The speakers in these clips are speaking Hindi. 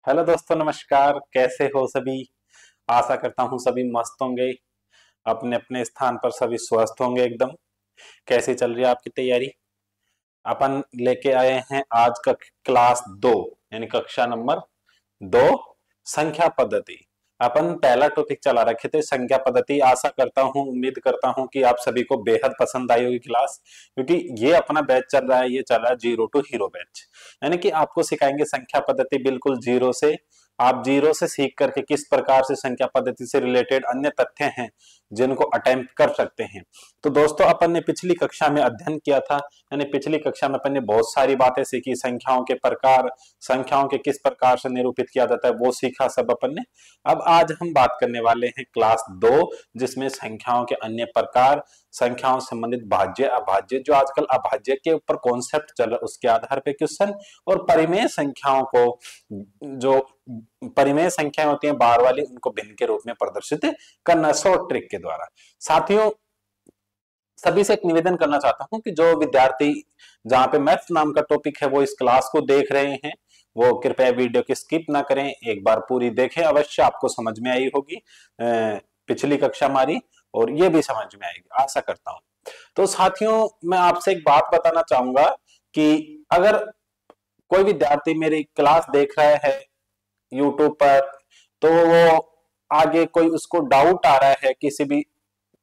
हेलो दोस्तों, नमस्कार। कैसे हो सभी? आशा करता हूँ सभी मस्त होंगे, अपने अपने स्थान पर सभी स्वस्थ होंगे एकदम। कैसी चल रही है आपकी तैयारी? अपन लेके आए हैं आज का क्लास 2 यानी कक्षा नंबर 2, संख्या पद्धति। अपन पहला टॉपिक चला रखे थे संख्या पद्धति। आशा करता हूँ, उम्मीद करता हूँ कि आप सभी को बेहद पसंद आई होगी क्लास, क्योंकि ये अपना बैच चल रहा है, ये चल रहा है जीरो टू हीरो बैच। यानी कि आपको सिखाएंगे संख्या पद्धति बिल्कुल जीरो से। आप जीरो से सीख करके किस प्रकार से संख्या पद्धति से रिलेटेड अन्य तथ्य हैं जिनको अटेम्प्ट कर सकते हैं। तो दोस्तों, अपन ने पिछली कक्षा में अध्ययन किया था, यानी पिछली कक्षा में अपन ने बहुत सारी बातें सीखी। संख्याओं के प्रकार, संख्याओं के किस प्रकार से निरूपित किया जाता है, वो सीखा सब अपन ने। अब आज हम बात करने वाले हैं क्लास 2, जिसमें संख्याओं के अन्य प्रकार, संख्याओं से संबंधित भाज्य अभाज्य, जो आजकल अभाज्य के ऊपर कॉन्सेप्ट चल रहा है उसके आधार पे क्वेश्चन, और परिमेय संख्याओं को, जो परिमेय संख्याएं होती हैं बार वाली, उनको भिन्न के रूप में प्रदर्शित करना शॉर्ट ट्रिक के द्वारा। साथियों, सभी से एक निवेदन करना चाहता हूं कि जो विद्यार्थी जहां पे मैथ्स नाम का टॉपिक है वो इस क्लास को देख रहे हैं, वो कृपया वीडियो की स्किप ना करें, एक बार पूरी देखें। अवश्य आपको समझ में आई होगी पिछली कक्षा हमारी, और ये भी समझ में आएगी, आशा करता हूं। तो साथियों, मैं आपसे एक बात बताना चाहूंगा कि अगर कोई विद्यार्थी मेरी क्लास देख रहा है यूट्यूब पर, तो वो आगे कोई उसको डाउट आ रहा है किसी भी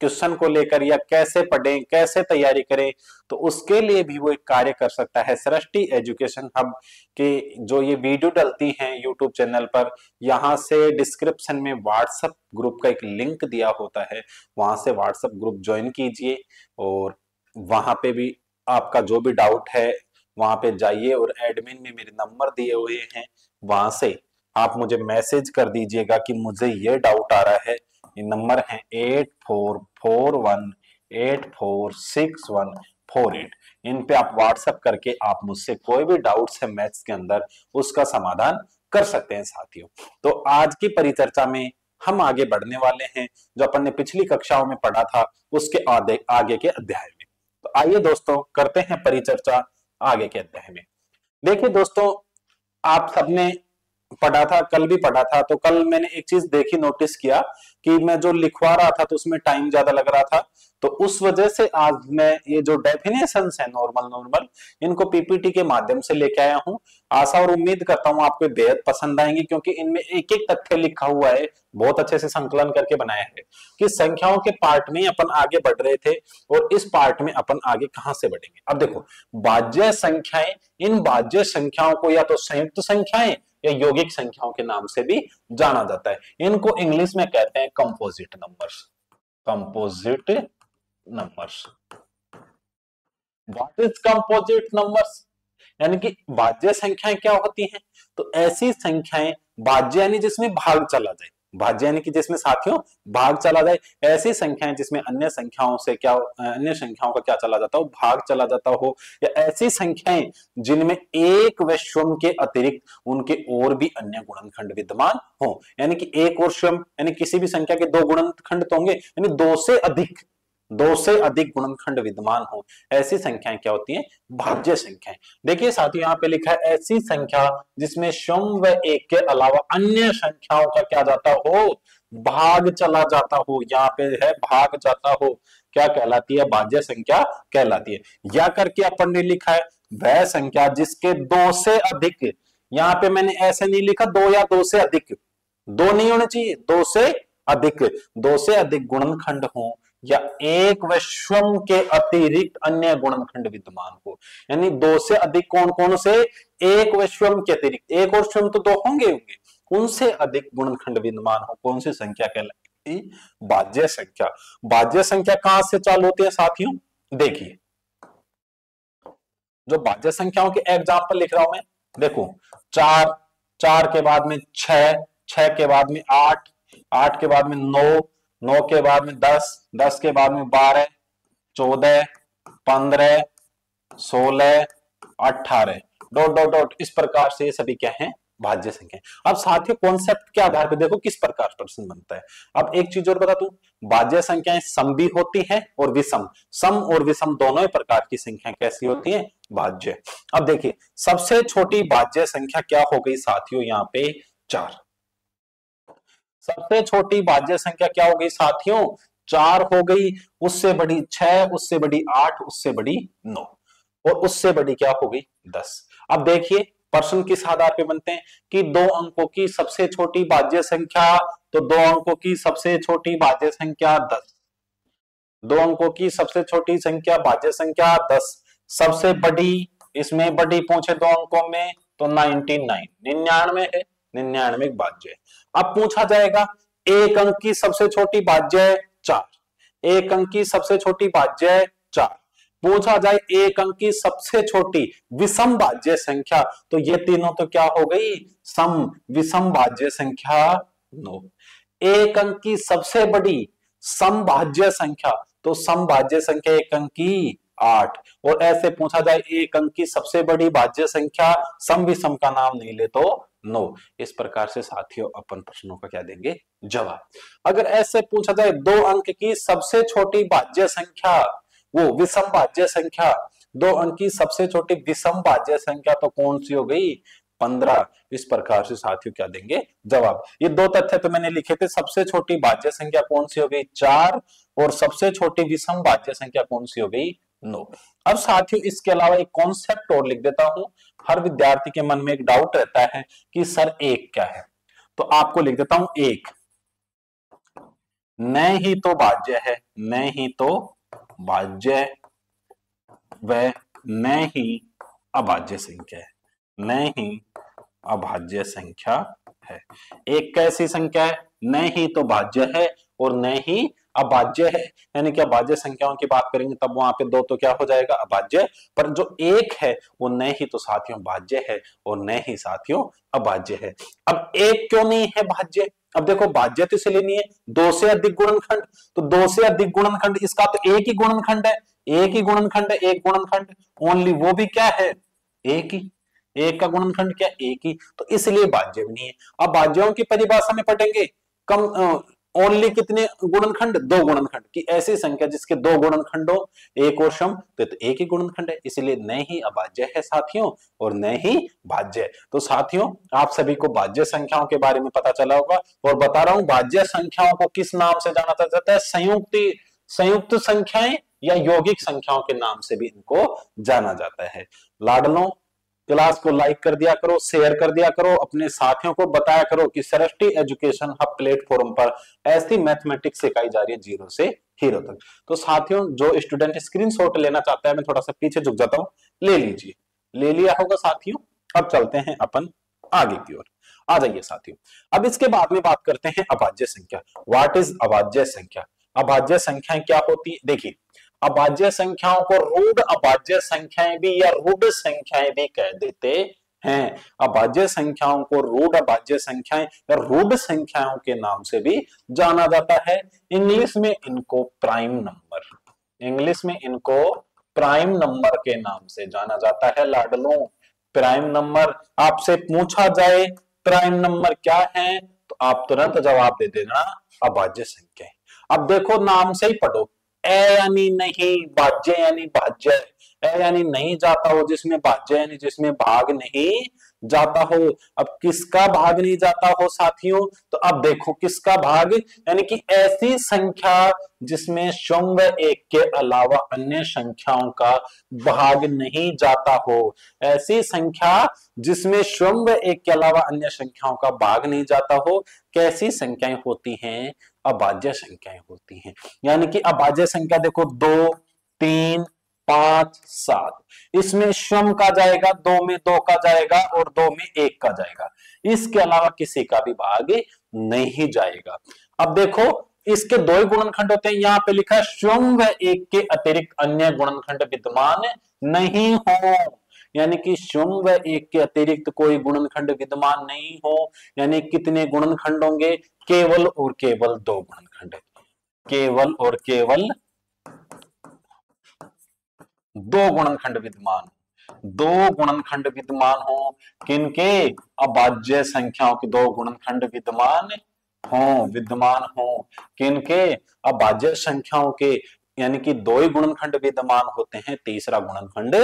क्वेश्चन को लेकर, या कैसे पढ़ें, कैसे तैयारी करें, तो उसके लिए भी वो एक कार्य कर सकता है। सृष्टि एजुकेशन हब के जो ये वीडियो डलती हैं यूट्यूब चैनल पर, यहाँ से डिस्क्रिप्शन में व्हाट्सएप ग्रुप का एक लिंक दिया होता है, वहां से व्हाट्सएप ग्रुप ज्वाइन कीजिए, और वहां पे भी आपका जो भी डाउट है वहां पे जाइए, और एडमिन में मेरे नंबर दिए हुए हैं, वहां से आप मुझे मैसेज कर दीजिएगा कि मुझे ये डाउट आ रहा है। ये नंबर है 8441846148। इन पे आप व्हाट्सएप करके आप मुझसे कोई भी डाउट्स है मैथ्स के अंदर, उसका समाधान कर सकते हैं। साथियों, तो आज की परिचर्चा में हम आगे बढ़ने वाले हैं, जो अपन ने पिछली कक्षाओं में पढ़ा था उसके आगे के अध्याय में। तो आइए दोस्तों, करते हैं परिचर्चा आगे के अध्याय में। देखिए दोस्तों, आप सबने पढ़ा था, कल भी पढ़ा था, तो कल मैंने एक चीज देखी, नोटिस किया कि मैं जो लिखवा रहा था तो उसमें टाइम ज्यादा लग रहा था, तो उस वजह से आज मैं ये जो डेफिनेशंस है नॉर्मल नॉर्मल, इनको पीपीटी के माध्यम से लेके आया हूं। आशा और उम्मीद करता हूं आपको बेहद पसंद आएंगे, क्योंकि इनमें एक एक तथ्य लिखा हुआ है, बहुत अच्छे से संकलन करके बनाया है कि संख्याओं के पार्ट में अपन आगे बढ़ रहे थे, और इस पार्ट में अपन आगे कहां से बढ़ेंगे। अब देखो, भाज्य संख्याएं, इन भाज्य संख्याओं को या तो संयुक्त संख्याएं या यौगिक संख्याओं के नाम से भी जाना जाता है। इनको इंग्लिश में कहते हैं composite numbers. Composite numbers. What is composite numbers? यानी कि भाज्य संख्याएं क्या होती हैं? तो ऐसी संख्याएं, भाज्य यानी जिसमें भाग चला जाए, भाज्य यानी कि जिसमें साथियों भाग चला जाए, ऐसी संख्याएं जिसमें अन्य संख्याओं से क्या, अन्य संख्याओं का क्या चला जाता हो, भाग चला जाता हो, या ऐसी संख्याएं जिनमें एक व स्वयं के अतिरिक्त उनके और भी अन्य गुणनखंड विद्यमान हो। यानी कि एक और स्वयं, यानी किसी भी संख्या के दो गुणनखंड तो होंगे, यानी दो से अधिक गुणनखंड विद्यमान हो, ऐसी संख्याएं क्या होती हैं? भाज्य संख्याएं। देखिए साथियों, यहाँ पे लिखा है ऐसी संख्या जिसमें स्वयं व एक के अलावा अन्य संख्याओं का क्या जाता हो, भाग चला जाता हो। यहाँ पे है भाग जाता हो, क्या कहलाती है? भाज्य संख्या कहलाती है। या करके अपन ने लिखा है वह संख्या जिसके दो से अधिक, यहाँ पे मैंने ऐसे नहीं लिखा दो या दो से अधिक, दो नहीं होने चाहिए, दो से अधिक गुणनखंड हो, या एक व स्वयं के अतिरिक्त अन्य गुणनखंड विद्यमान हो। यानी दो से अधिक कौन कौन से? एक व स्वयं के अतिरिक्त, एक और स्वयं तो दो होंगे, उनसे अधिक गुणनखंड विद्यमान हो, कौन सी संख्या कहलाती? भाज्य संख्या। भाज्य संख्या कहां से चालू होती है साथियों? देखिए, जो भाज्य संख्याओं के एग्जाम्पल लिख रहा हूं मैं, देखो, चार, चार के बाद में छह, छह के बाद में आठ, आठ के बाद में नौ, नौ के बाद में दस, दस के बाद में 12, 14, 15, 16, 18, डॉट डॉट डॉट, इस प्रकार से ये सभी क्या है? भाज्य संख्या। अब साथियों, कॉन्सेप्ट के आधार पर देखो किस प्रकार प्रश्न बनता है। अब एक चीज और बता दूं, भाज्य संख्याएं सम भी होती हैं और विषम। सम और विषम दोनों ही प्रकार की संख्याएं कैसी होती हैं? भाज्य। अब देखिए, सबसे छोटी भाज्य संख्या क्या हो गई साथियों? यहाँ पे 4। सबसे छोटी भाज्य संख्या क्या हो गई साथियों? 4 हो गई। उससे बड़ी 6, उससे बड़ी 8, उससे बड़ी 9 और उससे बड़ी क्या हो गई 10। अब देखिए प्रश्न किस आधार पे बनते हैं कि 2 अंकों की सबसे छोटी भाज्य संख्या, तो 2 अंकों की सबसे छोटी भाज्य संख्या 10। 2 अंकों की सबसे छोटी संख्या भाज्य संख्या 10। सबसे बड़ी, इसमें बड़ी पूछे 2 अंकों में तो 99, 99 है, 99 भाज्य है। अब पूछा जाएगा एक अंक की सबसे छोटी भाज्य है 4, एक अंक की सबसे छोटी भाज्य है 4। पूछा जाए एक अंक की सबसे छोटी विषम भाज्य संख्या, तो ये तीनों तो क्या हो गई सम विषम भाज्य संख्या 9। एक अंक की सबसे बड़ी समभाज्य संख्या, तो समभाज्य संख्या एक अंक की 8। और ऐसे पूछा जाए एक अंक की सबसे बड़ी भाज्य संख्या सम विषम का नाम नहीं ले तो 9। इस प्रकार से साथियों अपन प्रश्नों का क्या देंगे जवाब। अगर ऐसे पूछा जाए 2 अंक की सबसे छोटी भाज्य संख्या वो विषम भाज्य संख्या, 2 अंक की सबसे छोटी विषम भाज्य संख्या तो कौन सी हो गई 15। इस प्रकार से साथियों क्या देंगे जवाब। ये 2 तथ्य तो मैंने लिखे थे, सबसे छोटी भाज्य संख्या कौन सी हो गई 4 और सबसे छोटी विषम भाज्य संख्या कौन सी हो गई 9। अब साथियों इसके अलावा एक कॉन्सेप्ट और लिख देता हूं। हर विद्यार्थी के मन में एक डाउट रहता है कि सर एक क्या है, तो आपको लिख देता हूं एक न ही तो भाज्य है, न ही तो भाज्य व न ही अभाज्य संख्या है, न ही अभाज्य संख्या है। एक कैसी संख्या है? न ही तो भाज्य है और न ही अभाज्य है, यानी कि अभाज्य संख्याओं की बात करेंगे तब वहां पे 2 तो क्या हो जाएगा अभाज्य, पर जो एक है वो न ही तो साथियों भाज्य है और न ही साथियों अभाज्य है। अब एक क्यों नहीं है भाज्य? अब देखो भाज्य तो इसलिए नहीं है 2 से अधिक गुणनखंड, तो 2 से अधिक गुणनखंड इसका तो एक ही गुणनखंड है, एक ही गुणनखंड है, एक गुणनखंड ओनली, वो भी क्या है एक ही, एक का गुणनखंड क्या एक ही, तो इसलिए भाज्य भी नहीं है। अब भाज्यों की परिभाषा में पढ़ेंगे कम ओनली कितने गुणनखंड 2 गुणनखंड की ऐसी संख्या जिसके 2 गुणनखंड हो एक और सम तो एक ही गुणनखंड है, इसलिए न ही अभाज्य है साथियों और न ही भाज्य है। तो साथियों आप सभी को भाज्य संख्याओं के बारे में पता चला होगा और बता रहा हूं भाज्य संख्याओं को किस नाम से जाना जाता है, संयुक्त संख्याएं या यौगिक संख्याओं के नाम से भी इनको जाना जाता है। लाडलों क्लास को लाइक कर दिया करो, शेयर कर दिया करो, अपने साथियों को बताया करो कि सृष्टि एजुकेशन हब प्लेटफॉर्म पर ऐसी मैथमेटिक्स सिखाई जा रही है जीरो से हीरो तक। तो साथियों जो स्टूडेंट स्क्रीनशॉट लेना चाहता है, मैं थोड़ा सा पीछे झुक जाता हूं, ले लीजिए, ले लिया होगा साथियों। अब चलते हैं अपन आगे की ओर, आ जाइए साथियों। अब इसके बाद में बात करते हैं अभाज्य संख्या। व्हाट इज अभाज्य संख्या? अभाज्य संख्याएं क्या होती है? देखिए अभाज्य संख्याओं को रूढ़ अभाज्य संख्याएं भी या रूढ़ संख्याएं भी कह देते हैं। अभाज्य संख्याओं को रूढ़ अभाज्य संख्याएं या रूढ़ संख्याओं के नाम से भी जाना जाता है। इंग्लिश में इनको प्राइम नंबर, इंग्लिश में इनको प्राइम नंबर के नाम से जाना जाता है। लाडलों प्राइम नंबर आपसे पूछा जाए प्राइम नंबर क्या है तो आप तुरंत जवाब दे देना अभाज्य संख्या। अब देखो नाम से ही पढ़ो, ए यानी नहीं, भाज्य यानी भाज्य, ए यानी नहीं जाता हो जिसमें भाज्य यानी जिसमें भाग नहीं जाता हो। अब किसका भाग नहीं जाता हो साथियों? तो अब देखो किसका भाग, यानी कि ऐसी संख्या जिसमें शून्य व एक के अलावा अन्य संख्याओं का भाग नहीं जाता हो, ऐसी संख्या जिसमें शून्य व एक के अलावा अन्य संख्याओं का भाग नहीं जाता हो, कैसी संख्याएं होती हैं? अभाज्य संख्याएं होती हैं। यानी कि अभाज्य संख्या देखो 2, 3, 5, 7, इसमें शून्य का जाएगा, 2 में 2 का जाएगा और 2 में 1 का जाएगा, इसके अलावा किसी का भी भाग नहीं जाएगा। अब देखो इसके 2 ही गुणनखंड होते हैं, यहां पे लिखा है शून्य व 1 के अतिरिक्त अन्य गुणनखंड विद्यमान नहीं हो, यानी कि शून्य व 1 के अतिरिक्त कोई गुणनखंड विद्यमान नहीं हो। यानी कितने गुणनखंड होंगे? केवल और केवल 2 गुणनखंड, केवल और केवल 2 गुणनखंड विद्यमान, 2 गुणनखंड विद्यमान हो। किनके? अभाज्य संख्याओं के 2 गुणनखंड विद्यमान हो, विद्यमान हो। किनके? अभाज्य संख्याओं के यानी कि दो ही गुणनखंड विद्यमान होते हैं, तीसरा गुणनखंड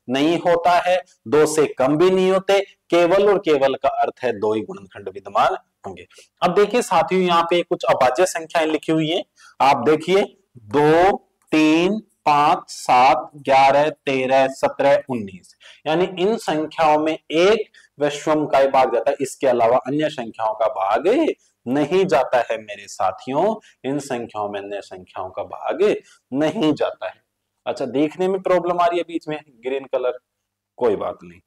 नहीं होता है, दो से कम भी नहीं होते, केवल और केवल का अर्थ है दो ही गुणनखंड विद्यमान होंगे। अब देखिए साथियों, यहाँ पे कुछ अभाज्य संख्याएं लिखी हुई है, आप देखिए 2, 3, 5, 7, 11, 13, 17, 19, यानी इन संख्याओं में एक विषम का ही भाग जाता है, इसके अलावा अन्य संख्याओं का भाग नहीं जाता है मेरे साथियों, इन संख्याओं में अन्य संख्याओं का भाग नहीं जाता है। अच्छा, देखने में प्रॉब्लम आ रही है बीच में ग्रीन कलर, कोई बात नहीं,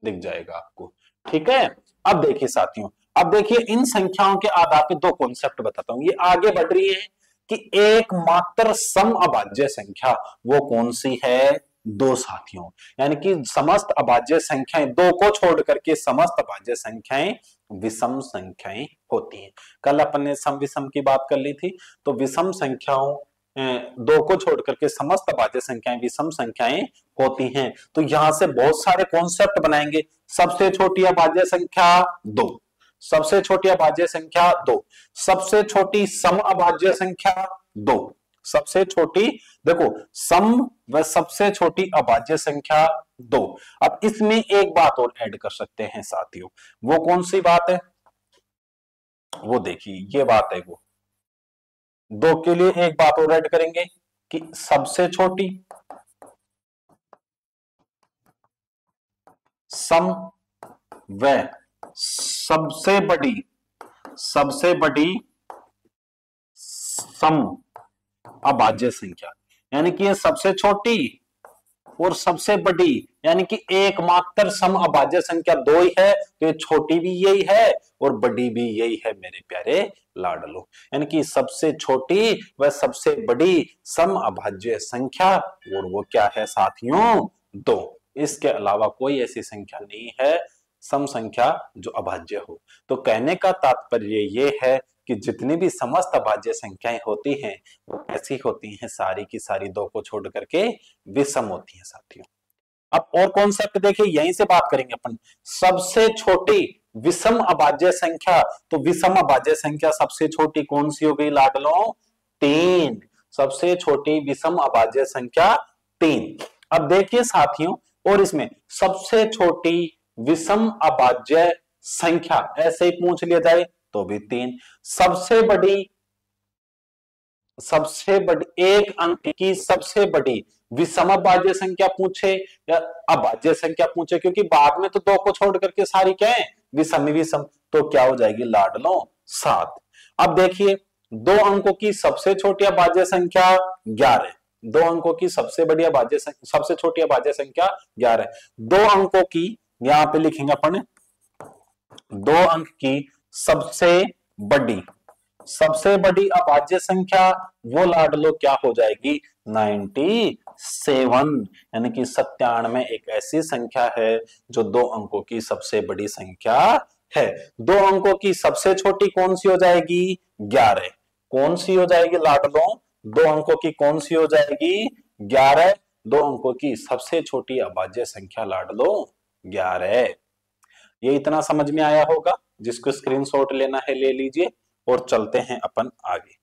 दिख जाएगा आपको, ठीक है। अब देखिए साथियों, अब देखिए इन संख्याओं के आधार पे दो कॉन्सेप्ट बताता हूं, ये आगे बढ़ रही है कि एकमात्र सम अभाज्य संख्या वो कौन सी है, दो साथियों, यानी कि समस्त अभाज्य संख्याएं, दो को छोड़ करके समस्त अभाज्य संख्याएं विषम संख्याएं होती हैं। कल अपन ने सम विषम की बात कर ली थी, तो विषम संख्याओं दो को छोड़ करके समस्त अभाज्य संख्याएं विषम संख्याएं होती हैं। तो यहां से बहुत सारे कॉन्सेप्ट बनाएंगे। सबसे छोटी अभाज्य संख्या 2, सबसे छोटी अभाज्य संख्या 2, सबसे छोटी सम अभाज्य संख्या 2, सबसे छोटी, देखो सम व सबसे छोटी अभाज्य संख्या 2। अब इसमें एक बात और ऐड कर सकते हैं साथियों, वो कौन सी बात है, वो देखिए ये बात है, वो दो के लिए एक बात और ऐड करेंगे कि सबसे छोटी सम व सबसे बड़ी सम अभाज्य संख्या, यानी कि ये सबसे छोटी और सबसे बड़ी, यानी कि एकमात्र सम अभाज्य संख्या दो ही है, तो ये छोटी भी यही है और बड़ी भी यही है मेरे प्यारे लाडलो। यानी कि सबसे छोटी व सबसे बड़ी सम अभाज्य संख्या, और वो क्या है साथियों, 2। इसके अलावा कोई ऐसी संख्या नहीं है सम संख्या जो अभाज्य हो। तो कहने का तात्पर्य ये है कि जितनी भी समस्त अभाज्य संख्याएं होती हैं वो ऐसी होती हैं, सारी की सारी दो को छोड़ करके विषम होती हैं साथियों। अब और कॉन्सेप्ट देखिए, यहीं से बात करेंगे अपन, सबसे छोटी विषम अभाज्य संख्या, तो विषम अभाज्य संख्या सबसे छोटी कौन सी हो गई लाडलो, 3, सबसे छोटी विषम अभाज्य संख्या 3। अब देखिए साथियों, और इसमें सबसे छोटी विषम अभाज्य संख्या ऐसे ही पूछ लिया जाए तो भी 3, सबसे बड़ी एक अंक की सबसे बड़ी विषम अभाज्य संख्या पूछे या अभाज्य संख्या पूछे, क्योंकि बाद में तो दो को छोड़ करके सारी क्या है विषम ही विषम, तो क्या हो जाएगी लाडलो 7। अब देखिए दो अंकों की सबसे छोटी अभाज्य संख्या 11, दो अंकों की सबसे बड़ी अभाज्य सबसे छोटी अभाज्य संख्या 11, दो अंकों की यहां पे लिखेंगे अपन, दो अंक की सबसे बड़ी अभाज्य संख्या वो लाडलो क्या हो जाएगी 97, यानी कि 97 एक ऐसी संख्या है जो दो अंकों की सबसे बड़ी संख्या है। दो अंकों की सबसे छोटी कौन सी हो जाएगी 11, कौन सी हो जाएगी लाडलो, दो अंकों की कौन सी हो जाएगी 11, दो अंकों की सबसे छोटी अभाज्य संख्या लाडलो 11। ये इतना समझ में आया होगा, जिसको स्क्रीनशॉट लेना है ले लीजिए और चलते हैं अपन आगे।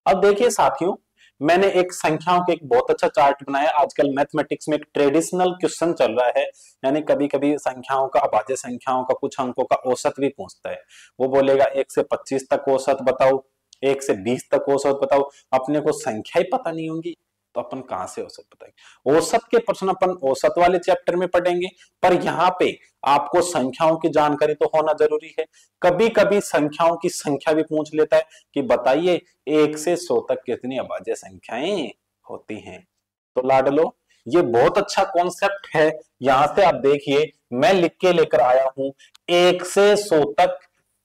अब देखिए साथियों, मैंने एक संख्याओं के एक बहुत अच्छा चार्ट बनाया। आजकल मैथमेटिक्स में एक ट्रेडिशनल क्वेश्चन चल रहा है, यानी कभी कभी संख्याओं का, अभाज्य संख्याओं का कुछ अंकों का औसत भी पूछता है। वो बोलेगा 1 से 25 तक औसत बताओ, 1 से 20 तक औसत बताओ। अपने को संख्या ही पता नहीं होंगी तो अपन कहां से औसत बताएंगे। औसत के प्रश्न अपन औसत वाले चैप्टर में पढ़ेंगे, पर यहाँ पे आपको संख्याओं की जानकारी तो होना जरूरी है। कभी कभी संख्याओं की संख्या भी पूछ लेता है कि बताइए 1 से 100 तक कितनी अभाज्य संख्याएं होती हैं। तो लाडलो ये बहुत अच्छा कॉन्सेप्ट है। यहां से आप देखिए मैं लिख के लेकर आया हूं 1 से 100 तक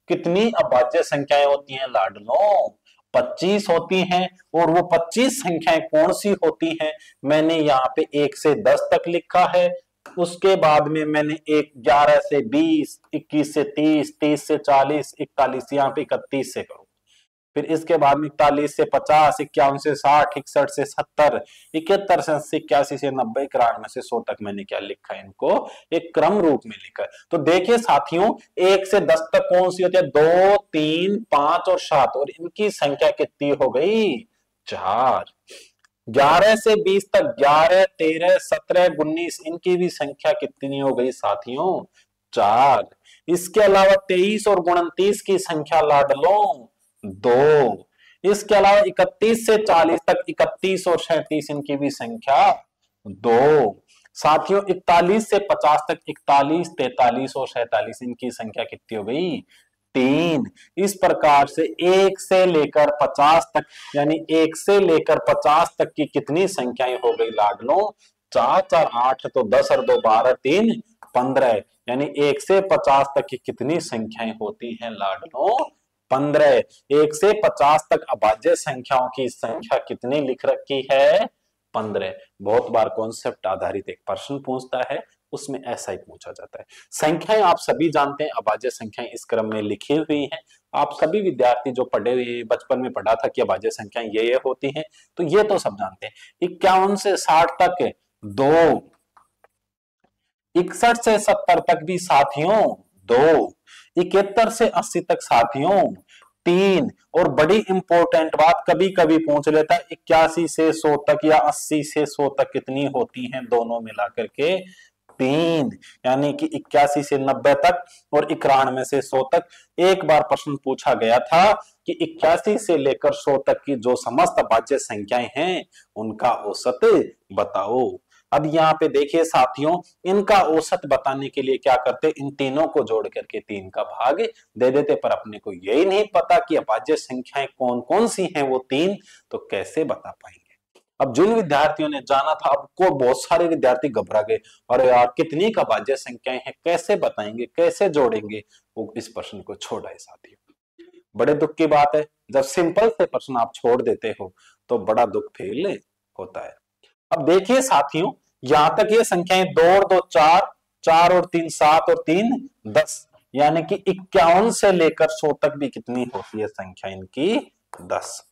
कितनी अभाज्य संख्याएं होती हैं लाडलो, 25 होती हैं। और वो 25 संख्याएं कौन सी होती हैं, मैंने यहाँ पे 1 से 10 तक लिखा है। उसके बाद में मैंने 11 से 20, 21 से 30, 30 से 40, 41, यहाँ पे 31 से करूं, फिर इसके बाद में 41 से 50, 51 से 60, 61 से 70, 71 से 80, 81 से 90, 91 से 100 तक मैंने क्या लिखा है, इनको एक क्रम रूप में लिखा है। तो देखिए साथियों 1 से 10 तक कौन सी होती है, 2, 3, 5 और 7, और इनकी संख्या कितनी हो गई 4। 11 से 20 तक 11, 13, 17, 19 इनकी भी संख्या कितनी हो गई साथियों? 4। इसके अलावा 23 और 29 की संख्या लाडलो 2। इसके अलावा 31 से 40 तक 31 और 37 इनकी भी संख्या 2। साथियों 41 से 50 तक 41, 43 और 47 इनकी संख्या कितनी हो गई? 3। इस प्रकार से 1 से लेकर 50 तक, यानी 1 से लेकर 50 तक की कितनी संख्याएं हो गई लाडलो? 4 4 8, तो 10 और 2 12, 3 15, यानी 1 से 50 तक की कितनी संख्याएं होती हैं लाडलो? 15। 1 से 50 तक अभाज्य संख्याओं की संख्या कितनी लिख रखी है? 15। बहुत बार कॉन्सेप्ट आधारित एक प्रश्न पूछता है, उसमें ऐसा ही पूछा जाता है। संख्याएं आप सभी जानते हैं, अभाज्य संख्याएं इस क्रम में लिखी हुई हैं। आप सभी विद्यार्थी जो पढ़े हुए बचपन में पढ़ा था कि अभाज्य संख्याएं ये होती हैं, तो ये तो सब जानते हैं। 51 से 60 तक 2, 61 से 70 तक भी साथियों 2, 71 से 80 तक साथियों 3, और बड़ी इंपॉर्टेंट बात कभी कभी पूछ लेता है 81 से 100 तक या 80 से 100 तक कितनी होती हैं? दोनों मिलाकर के 3, यानी कि 81 से 90 तक और 91 से 100 तक। एक बार प्रश्न पूछा गया था कि 81 से लेकर 100 तक की जो समस्त अभाज्य संख्याएं हैं उनका औसत बताओ। अब यहाँ पे देखिए साथियों, इनका औसत बताने के लिए क्या करते? इन तीनों को जोड़ करके 3 का भाग दे देते, पर अपने को यही नहीं पता कि अभाज्य संख्याएं कौन कौन सी हैं वो 3, तो कैसे बता पाएंगे? अब जिन विद्यार्थियों ने जाना था, अब को बहुत सारे विद्यार्थी घबरा गए, अरे यार कितनी का अभाज्य संख्याएं हैं, कैसे बताएंगे, कैसे जोड़ेंगे? वो इस प्रश्न को छोड़ा है साथियों। बड़े दुख की बात है, जब सिंपल से प्रश्न आप छोड़ देते हो तो बड़ा दुख फील होता है। अब देखिए साथियों, यहां तक ये संख्याएं 2 और 2 4, 4 और 3 7 और 3 10, यानी कि 51 से लेकर 100 तक भी कितनी होती है संख्या इनकी? 10।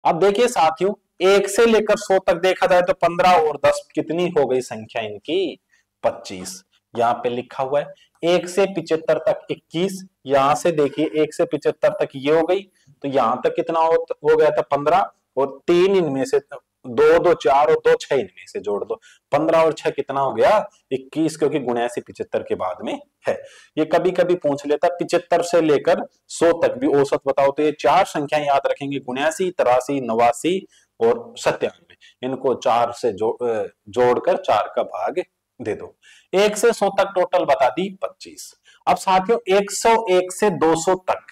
अब देखिए साथियों, 1 से लेकर 100 तक देखा जाए तो 15 और 10 कितनी हो गई संख्या इनकी? 25। यहां पे लिखा हुआ है 1 से 75 तक 21, यहां से देखिए 1 से 75 तक ये हो गई, तो यहां तक कितना हो गया था? 15, और 3 इनमें से 2 2 4 और 2 6 इनमें से जोड़ दो, 15 और 6 कितना हो गया? 21, क्योंकि गुणा से 75 के बाद में है। ये कभी कभी पूछ लेता 75 से लेकर 100 तक भी औसत बताओ, तो ये 4 संख्याएं याद रखेंगे, 79, 83, 89 और 97। इनको 4 से जोड़कर 4 का भाग दे दो। 1 से 100 तक टोटल बता दी 25। अब साथियों 101 से 200 तक,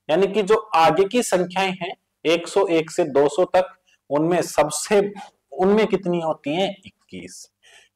यानी कि जो आगे की संख्याएं हैं 101 से 200 तक, उनमें कितनी होती हैं? 21।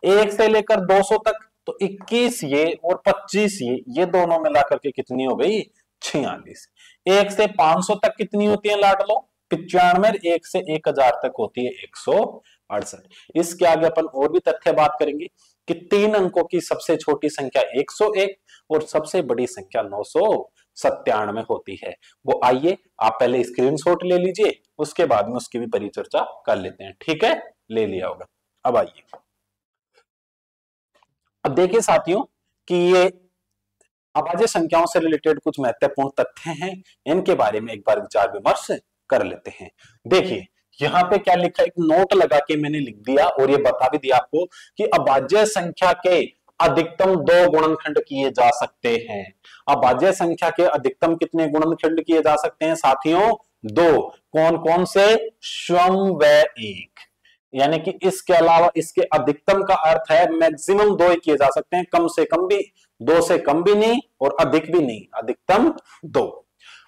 1 से लेकर 200 तक तो 21 ये और 25 ये दोनों मिलाकर के कितनी हो गई? 46। 1 से 500 तक कितनी होती है लाडलो? 95। 1 से 1000 तक होती है 168। इसके आगे अपन और भी तथ्य बात करेंगे कि 3 अंकों की सबसे छोटी संख्या 101 और सबसे बड़ी संख्या 997 होती है। वो आइए आप पहले स्क्रीनशॉट ले लीजिए, उसके बाद में उसकी भी परिचर्चा कर लेते हैं। ठीक है, ले लिया होगा। अब आइए, अब देखिए साथियों कि ये अभाज्य संख्याओं से रिलेटेड कुछ महत्वपूर्ण तथ्य हैं, इनके बारे में एक बार विचार विमर्श कर लेते हैं। देखिए यहाँ पे क्या लिखा है, एक नोट लगा के मैंने लिख दिया और ये बता भी दिया आपको कि अभाज्य संख्या के अधिकतम 2 गुणनखंड किए जा सकते हैं। अभाज्य संख्या के अधिकतम कितने गुणनखंड किए जा सकते हैं साथियों? 2। कौन कौन से? सम व एक, यानी कि इसके अलावा इसके अधिकतम का अर्थ है मैक्सिमम 2 ही किए जा सकते हैं, कम से कम भी, 2 से कम भी नहीं और अधिक भी नहीं, अधिकतम 2।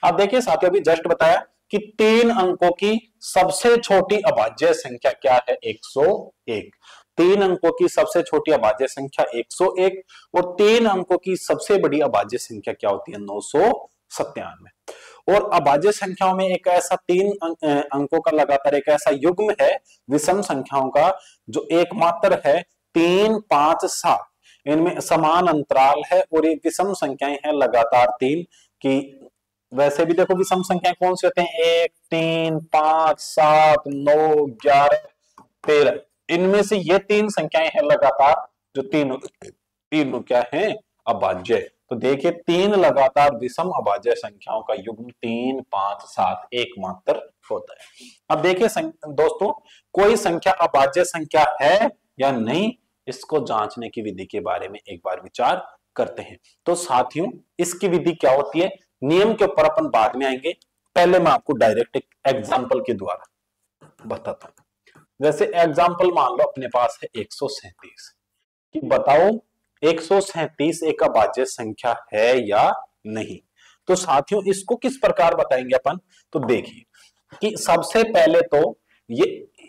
अब देखिए साथियों, अभी जस्ट बताया कि 3 अंकों की सबसे छोटी अभाज्य संख्या क्या है? 101। 3 अंकों की सबसे छोटी अभाज्य संख्या 101 और 3 अंकों की सबसे बड़ी अभाज्य संख्या क्या होती है? 997। और अभाज्य संख्याओं में एक ऐसा 3 अंकों का लगातार एक ऐसा युग्म है विषम संख्याओं का जो एकमात्र है 3 5 7, इनमें समान अंतराल है और ये विषम संख्याएं हैं लगातार 3 की। वैसे भी देखो विषम संख्याएं कौन सी होते हैं? 1 3 5 7 9 11 13, इनमें से ये 3 संख्याएं हैं लगातार जो तीनों क्या है? अभाज्य। तो देखिए 3 लगातार विषम अभाज्य संख्याओं का युग्म 3, 5, 7 एकमात्र होता है। अब देखिए दोस्तों, कोई संख्या अभाज्य संख्या है या नहीं, इसको जांचने की विधि के बारे में एक बार विचार करते हैं। तो साथियों, इसकी विधि क्या होती है, नियम के ऊपर अपन बाद में आएंगे, पहले मैं आपको डायरेक्ट एक एग्जाम्पल के द्वारा बताता हूं। जैसे एग्जाम्पल मान लो अपने पास है 137 कि बताओ 137 एक अभाज्य संख्या है या नहीं। तो साथियों, इसको किस प्रकार बताएंगे अपन, तो देखिए कि सबसे पहले तो ये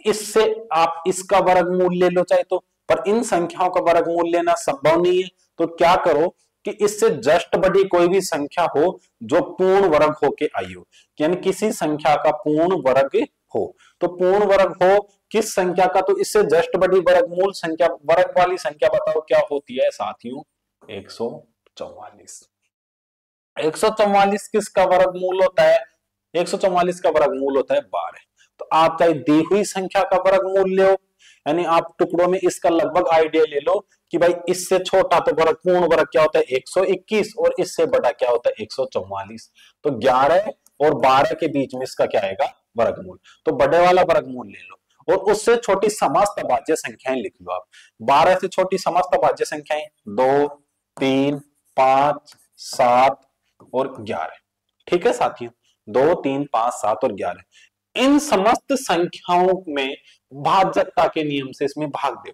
इससे आप इसका वर्गमूल ले लो चाहे तो, पर इन संख्याओं का वर्गमूल लेना संभव नहीं है। तो क्या करो कि इससे जस्ट बड़ी कोई भी संख्या हो जो पूर्ण वर्ग होके आई हो, यानी किसी संख्या का पूर्ण वर्ग हो। तो पूर्ण वर्ग हो किस संख्या का, तो इससे जस्ट बड़ी वर्गमूल संख्या, वर्ग वाली संख्या बताओ क्या होती है साथियों, 144। 144 किसका वर्गमूल होता है, 144 का वर्गमूल होता है 12। तो आप चाहे दी हुई संख्या का वर्गमूल ले, यानी आप टुकड़ों में इसका लगभग आइडिया ले लो कि भाई इससे छोटा तो वर्ग, पूर्ण वर्ग क्या होता है 121, और इससे बड़ा क्या होता है 144। तो 11 और 12 के बीच में इसका क्या आएगा वर्गमूल। तो बड़े वाला वर्गमूल ले लो और उससे छोटी समस्त अभाज्य संख्याएं लिख लो आप। 12 से छोटी समस्त अभाज्य संख्याएं 2, 3, 5, 7 और 11। ठीक है साथियों, 2, 3, 5, 7 और 11, इन समस्त संख्याओं में भाजकता के नियम से इसमें भाग दो,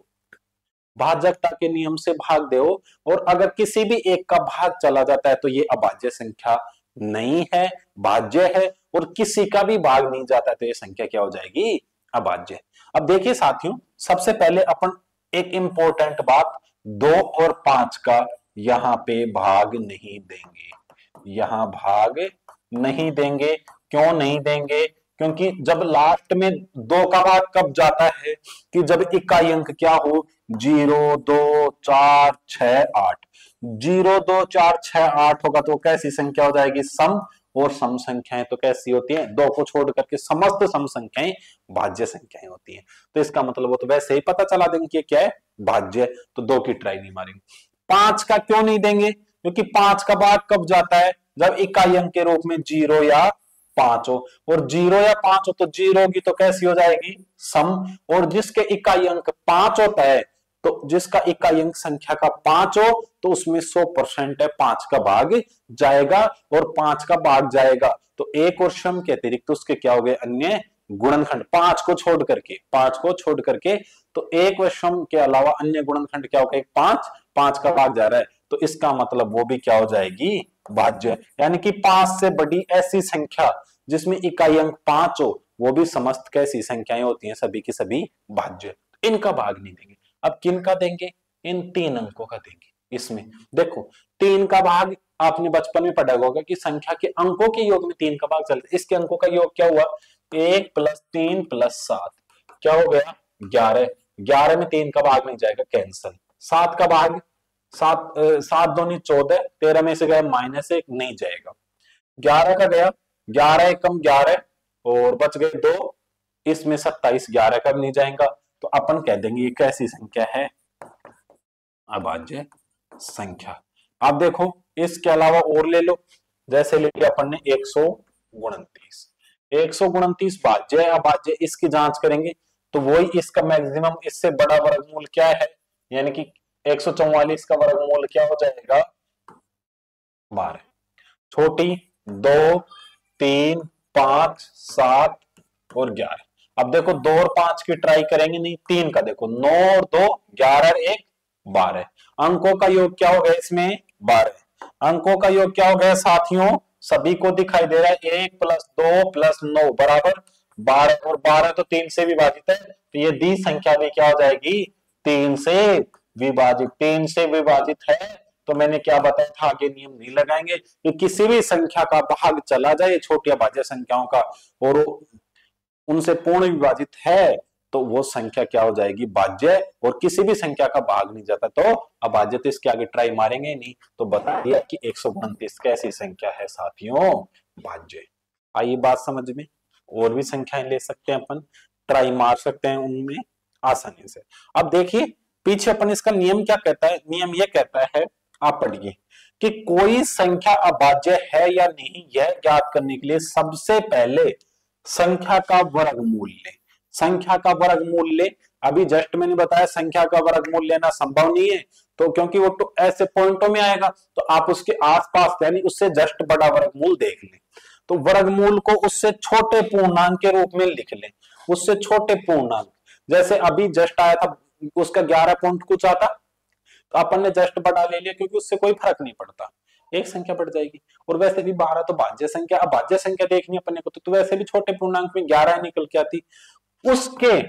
भाजकता के नियम से भाग दो, और अगर किसी भी एक का भाग चला जाता है तो ये अभाज्य संख्या नहीं है, भाज्य है, और किसी का भी भाग नहीं जाता है तो ये संख्या क्या हो जाएगी, अभाज्य। अब देखिए साथियों, सबसे पहले अपन एक इंपॉर्टेंट बात, 2 और 5 का यहां पे भाग नहीं देंगे, यहां भाग नहीं देंगे। क्यों नहीं देंगे, क्योंकि जब लास्ट में 2 का भाग कब जाता है कि जब इकाई अंक क्या हो, 0, 2, 4, 6, 8। 0, 2, 4, 6, 8 होगा तो कैसी संख्या हो जाएगी, सम। और सम संख्याएं तो कैसी होती हैं, 2 को छोड़ करके समस्त सम संख्याएं भाज्य संख्याएं होती हैं। तो इसका मतलब वो तो वैसे ही पता चला देंगे कि क्या है, भाज्य। तो 2 की ट्राई नहीं मारेंगे। 5 का क्यों नहीं देंगे, क्योंकि 5 का भाग कब जाता है, जब इकाई अंक के रूप में 0 या 5 हो, और 0 या 5 हो तो 0 होगी तो कैसी हो जाएगी, सम। और जिसके इकाई अंक 5 होता है, तो जिसका इकाई अंक संख्या का 5 हो तो उसमें 100% है, 5 का भाग जाएगा, और 5 का भाग जाएगा तो एक और सम के अतिरिक्त उसके क्या हो गए, अन्य गुणनखंड। 5 को छोड़ करके, 5 को छोड़ करके तो एक व सम के अलावा अन्य गुणनखंड क्या हो गए, 5, 5 का भाग जा रहा है, तो इसका मतलब वो भी क्या हो जाएगी, भाज्य। यानी कि 5 से बड़ी ऐसी संख्या जिसमें इकाई अंक 5 हो, वो भी समस्त कैसी संख्याएं होती हैं, सभी की सभी भाज्य। इनका भाग नहीं देंगे। अब किन का देंगे, इन 3 अंकों का देंगे। इसमें देखो 3 का भाग आपने बचपन में पढ़ा होगा कि संख्या के अंकों के योग में 3 का भाग चलता है। इसके अंकों का योग क्या हुआ, 1 + 3 + 7 क्या हो गया, 11। 11 में 3 का भाग नहीं जाएगा, कैंसल। 7 का भाग, 7 7 दूनी 14, 13 में से गया -1 नहीं जाएगा। 11 का गया, 11 एकम 11 और बच गए 2, इसमें 27, 11 का भी नहीं जाएगा। तो अपन कह देंगे ये कैसी संख्या है, अभाज्य संख्या। अब देखो इसके अलावा और ले लो, जैसे ले लिया अपन ने 129। 129 भाज्य है अभाज्य, इसकी जांच करेंगे तो वही इसका मैक्सिमम, इससे बड़ा वर्गमूल क्या है, यानी कि 144 का वर्गमूल क्या हो जाएगा, 12। छोटी 2, 3, 5, 7 और 11। अब देखो 2 और 5 की ट्राई करेंगे, नहीं 3 का देखो, 9 और 2 11 और 1 12। अंकों का योग क्या हो गया इसमें, 12। अंकों का योग क्या हो गया साथियों, सभी को दिखाई दे रहा है, 1 + 2 + 9 बराबर 12, और 12 तो 3 से विभाजित है, तो ये दी संख्या भी क्या हो जाएगी, 3 से विभाजित। 3 से विभाजित है तो मैंने क्या बताया था, आगे नियम नहीं लगाएंगे कि किसी भी संख्या का भाग चला जाए छोटी अभाज्य संख्याओं का, और उनसे पूर्ण विभाजित है तो वो संख्या क्या हो जाएगी, भाज्य। और किसी भी संख्या का भाग नहीं जाता तो अभाज्य। तो इसके आगे ट्राई मारेंगे नहीं, तो बता दिया कि 129 कैसी संख्या है साथियों, भाज्य। आइए बात समझ में, और भी संख्याएं ले सकते हैं अपन, ट्राई मार सकते हैं उनमें आसानी से। अब देखिए पीछे अपन इसका नियम क्या कहता है, नियम ये कहता है, आप पढ़िए कि कोई संख्या अभाज्य है या नहीं, यह ज्ञात करने के लिए सबसे पहले संख्या का वर्गमूल ले। संख्या का वर्गमूल ले, अभी जस्ट मैंने बताया संख्या का वर्गमूल लेना संभव नहीं है, तो क्योंकि वो तो ऐसे पॉइंटों में आएगा, तो आप उसके आसपास यानी उससे जस्ट बड़ा वर्गमूल देख लें। तो वर्गमूल को उससे छोटे पूर्णांक के रूप में लिख लें, उससे छोटे पूर्णांक। जैसे अभी जस्ट आया था उसका 11 पॉइंट कुछ आता, तो अपन ने जस्ट बढ़ा ले लिया क्योंकि उससे कोई फर्क नहीं पड़ता, एक संख्या बढ़ जाएगी। और वैसे भी 12 तो भाज्य संख्या, अब भाज्य संख्या देखनी अपने को तो वैसे भी छोटे पूर्णांक में 11 निकल के आती। उसके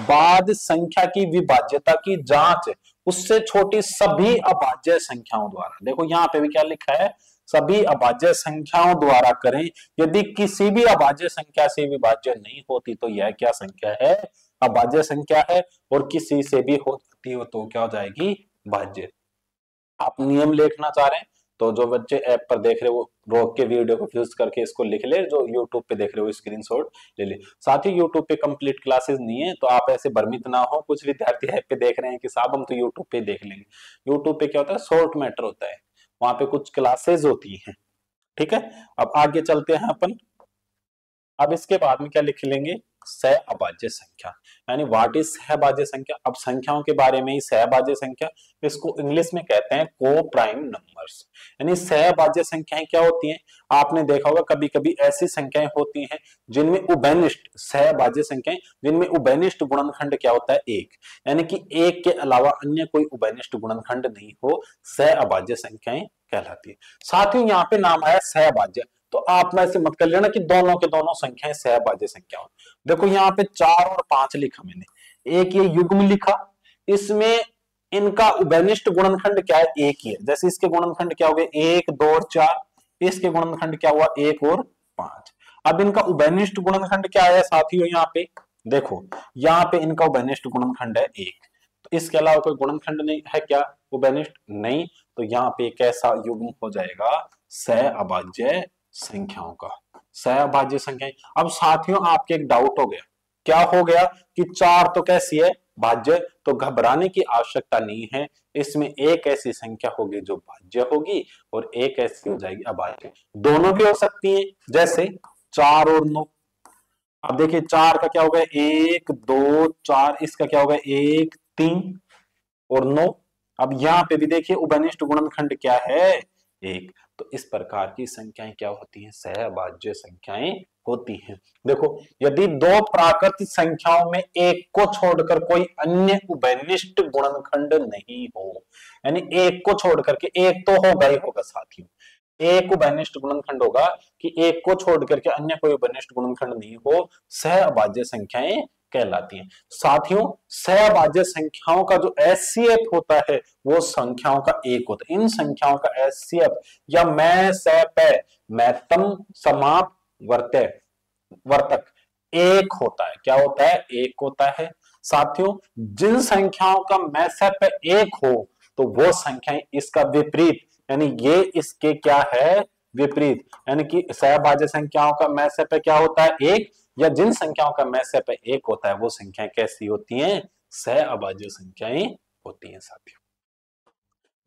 बाद संख्या की विभाज्यता की जांच उससे छोटी सभी अभाज्य संख्याओं द्वारा, देखो यहां पे भी क्या लिखा है, सभी अभाज्य संख्याओं द्वारा करें। यदि किसी भी अभाज्य संख्या से विभाज्य नहीं होती तो यह क्या संख्या है, अभाज्य संख्या है। और किसी से भी होती हो तो क्या हो जाएगी, भाज्य। आप नियम लिखना चाह रहे हैं तो जो बच्चे ऐप पर देख रहे हो रोक के वीडियो को फ्यूज करके इसको लिख ले, जो यूट्यूब पे देख रहे हो स्क्रीनशॉट ले ले। साथ ही यूट्यूब पे कंप्लीट क्लासेस नहीं है, तो आप ऐसे भ्रमित ना हो। कुछ विद्यार्थी ऐप पे देख रहे हैं कि साहब हम तो यूट्यूब पे देख लेंगे, यूट्यूब पे क्या होता है, शॉर्ट मैटर होता है, वहां पे कुछ क्लासेस होती हैं, ठीक है। अब आगे चलते हैं अपन। अब इसके बाद में क्या लिख लेंगे, सहअभाज्य संख्या, यानी व्हाट इज सहभाज्य संख्या। अब संख्याओं के बारे में ही, सहभाज्य संख्या, इसको इंग्लिश में कहते हैं को प्राइम नंबर्स। यानी सहभाज्य संख्याएं क्या होती हैं, आपने देखा होगा कभी कभी ऐसी संख्याएं होती हैं जिनमें उभयनिष्ठ, सहभाज्य संख्याएं जिनमें उभयनिष्ठ गुणनखंड क्या होता है, एक, यानी कि एक के अलावा अन्य कोई उभयनिष्ठ गुणनखंड नहीं हो, सहअभाज्य संख्याएं कहलाती है। साथ ही यहाँ पे नाम आया सहभाज्य, तो आप में से मत कर लेना कि दोनों के दोनों संख्याएं सहभाज्य संख्या। देखो यहाँ पे 4 और 5 लिखा मैंने, एक ये युग्म लिखा, इसमें इनका उभयनिष्ठ गुणनखंड क्या है, एक ही है। जैसे इसके गुणनखंड क्या हो गए, 1 2 और 4, इसके गुणनखंड क्या हुआ, 1 और 5। अब इनका उभयनिष्ठ गुणनखंड क्या है साथियों, यहाँ पे देखो, यहाँ पे इनका उभयनिष्ठ गुणनखंड है 1, तो इसके अलावा कोई गुणनखंड नहीं है क्या, उभयनिष्ठ नहीं, तो यहाँ पे कैसा युग्म हो जाएगा, सहअभाज्य संख्याओं का, सहअभाज्य संख्याएं। अब साथियों आपके एक डाउट हो गया, क्या हो गया कि 4 तो कैसी है, भाज्य, तो घबराने की आवश्यकता नहीं है, इसमें एक ऐसी संख्या होगी जो भाज्य होगी और एक ऐसी हो जाएगी अभाज्य। दोनों भी हो सकती है, जैसे 4 और 9। अब देखिए 4 का क्या हो गया, 1 2 4, इसका क्या होगा 1 3 और 9। अब यहाँ पे भी देखिए उभयनिष्ठ गुणनखंड क्या है, 1। तो इस प्रकार की संख्याएं क्या होती हैं, सहअभाज्य संख्याएं होती हैं। देखो यदि दो प्राकृतिक संख्याओं में एक को छोड़कर कोई अन्य उभयनिष्ठ गुणनखंड नहीं हो, यानी एक को छोड़ करके, एक तो होगा ही होगा साथियों, एक उभयनिष्ठ गुणनखंड होगा कि एक को छोड़ करके अन्य कोई उभयनिष्ठ गुणनखंड नहीं हो, सहअभाज्य संख्याएं कहलाती हैं। साथियों सहअभाज्य संख्याओं का जो एचसीएफ होता है वो संख्याओं का एक होता है। इन संख्याओं का एचसीएफ या मैं सह पे मैतम समाप वर्त्य वर्तक एक होता है, क्या होता है, एक होता है। साथियों जिन संख्याओं का मैं सह पे एक हो तो वो संख्याएं इसका विपरीत, यानी ये इसके क्या है, विपरीत, यानी कि सहभाज्य संख्याओं का मैं सह पे क्या होता है, एक, या जिन संख्याओं का मैं सह पे एक होता है वो संख्याएं कैसी होती हैं, सहअभाज्य संख्याएं होती हैं। साथियों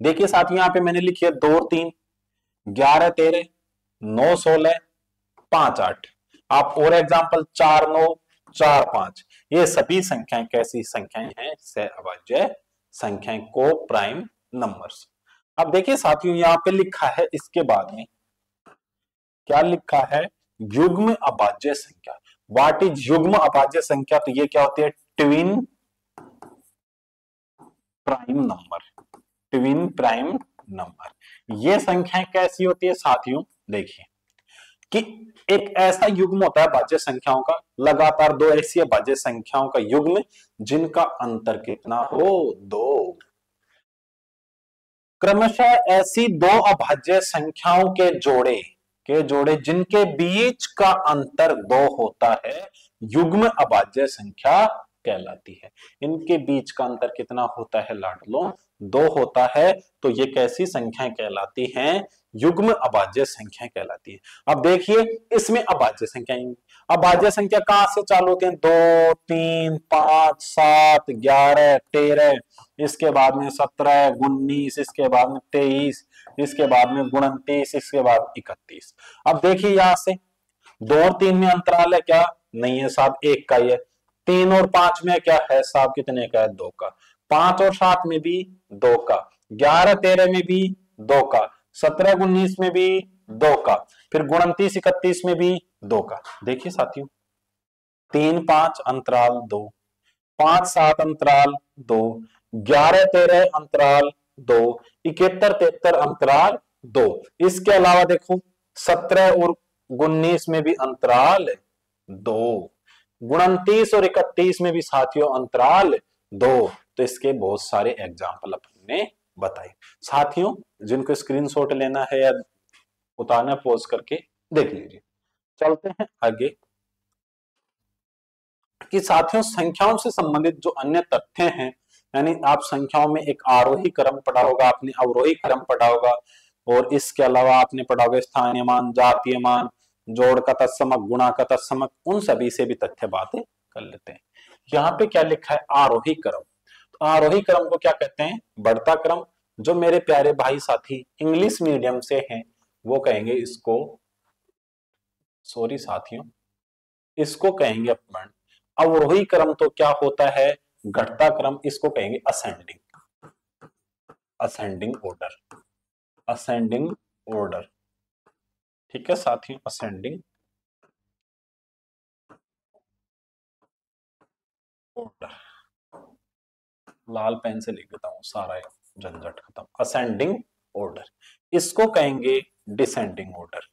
देखिए साथियों यहाँ पे मैंने लिखी है 2 3 11 13 9 16 5 8। आप और एग्जांपल 4 9 4 5, ये सभी संख्याएं कैसी संख्याएं हैं, सहअभाज्य संख्याएं, को प्राइम नंबर्स। अब देखिए साथियों यहाँ पे लिखा है, इसके बाद में क्या लिखा है, युग्म अभाज्य संख्या। व्हाट इज युग्म अभाज्य संख्या, तो ये क्या होती है, twin prime number, twin prime number. ये संख्याएं कैसी होती है साथियों, देखिए कि एक ऐसा युग्म होता है भाज्य संख्याओं का, लगातार दो ऐसी भाज्य संख्याओं का युग्म जिनका अंतर कितना हो, 2। क्रमशः ऐसी दो अभाज्य संख्याओं के जोड़े जिनके बीच का अंतर 2 होता है युग्म अभाज्य संख्या कहलाती है। इनके बीच का अंतर कितना होता है लाडलो, 2 होता है तो ये कैसी संख्याएं कहलाती हैं? युग्म अभाज्य संख्याएं कहलाती है। अब देखिए इसमें अभाज्य संख्याएं, अभाज्य संख्या कहां से चालू होती है? 2, 3, 5, 7, 11, 13, इसके बाद में 17, 19, इसके बाद में 23, इसके बाद में 29, इसके बाद 31। अब देखिए यहां से 2 और 3 में अंतराल है क्या? नहीं है साहब, 1 का ही है। 3 और 5 में क्या है साहब? कितने का है? 2 का। 5 और 7 में भी 2 का। 11, 13 में भी 2 का। 17, 19 में भी 2 का। फिर 29, 31 में भी 2 का। देखिए साथियों, 3, 5 अंतराल 2, 5, 7 अंतराल 2, 11, 13 अंतराल 2, 71, 73 अंतराल 2। इसके अलावा देखो 17 और 19 में भी अंतराल 2, 29 और 31 में भी साथियों अंतराल 2। तो इसके बहुत सारे एग्जाम्पल अपने बताए। साथियों जिनको स्क्रीनशॉट लेना है या उतारना, पॉज करके देख लीजिए। चलते हैं आगे कि साथियों संख्याओं से संबंधित जो अन्य तथ्य हैं, यानी आप संख्याओं में एक आरोही क्रम पढ़ा होगा, आपने अवरोही क्रम पढ़ा होगा, और इसके अलावा आपने पढ़ा होगा स्थानीय मान, जातीय मान, जोड़ का तत्समक, गुणा का तत्समक, उन सभी से भी तथ्य बातें कर लेते हैं। यहाँ पे क्या लिखा है? आरोही क्रम। तो आरोही क्रम को क्या कहते हैं? बढ़ता क्रम। जो मेरे प्यारे भाई साथी इंग्लिश मीडियम से हैं वो कहेंगे इसको, सॉरी साथियों, इसको कहेंगे अपन अवरोही क्रम। तो क्या होता है? घटता क्रम। इसको कहेंगे ascending, ascending order, ascending order. ठीक है साथियों, असेंडिंग ऑर्डर। लाल पेन से लिख देता हूं, सारा झंझट खत्म। Ascending order. इसको कहेंगे डिसेंडिंग ऑर्डर,